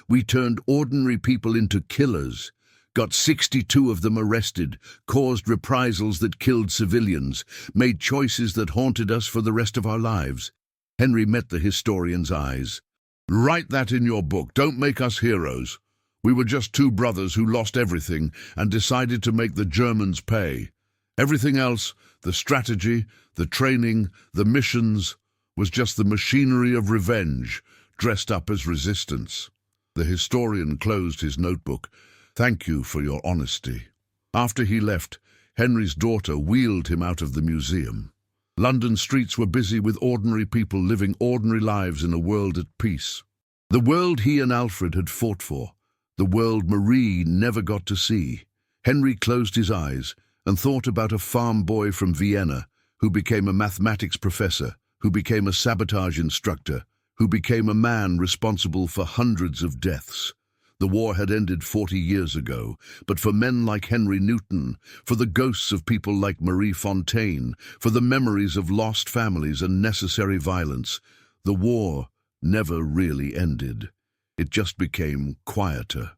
we turned ordinary people into killers, got 62 of them arrested, caused reprisals that killed civilians, made choices that haunted us for the rest of our lives. Henry met the historian's eyes. Write that in your book. Don't make us heroes. We were just two brothers who lost everything and decided to make the Germans pay. Everything else, the strategy, the training, the missions, was just the machinery of revenge, dressed up as resistance. The historian closed his notebook. Thank you for your honesty. After he left, Henry's daughter wheeled him out of the museum. London streets were busy with ordinary people living ordinary lives in a world at peace. The world he and Alfred had fought for. The world Marie never got to see. Henry closed his eyes and thought about a farm boy from Vienna who became a mathematics professor, who became a sabotage instructor, who became a man responsible for hundreds of deaths. The war had ended 40 years ago, but for men like Henry Newton, for the ghosts of people like Marie Fontaine, for the memories of lost families and necessary violence, the war never really ended. It just became quieter.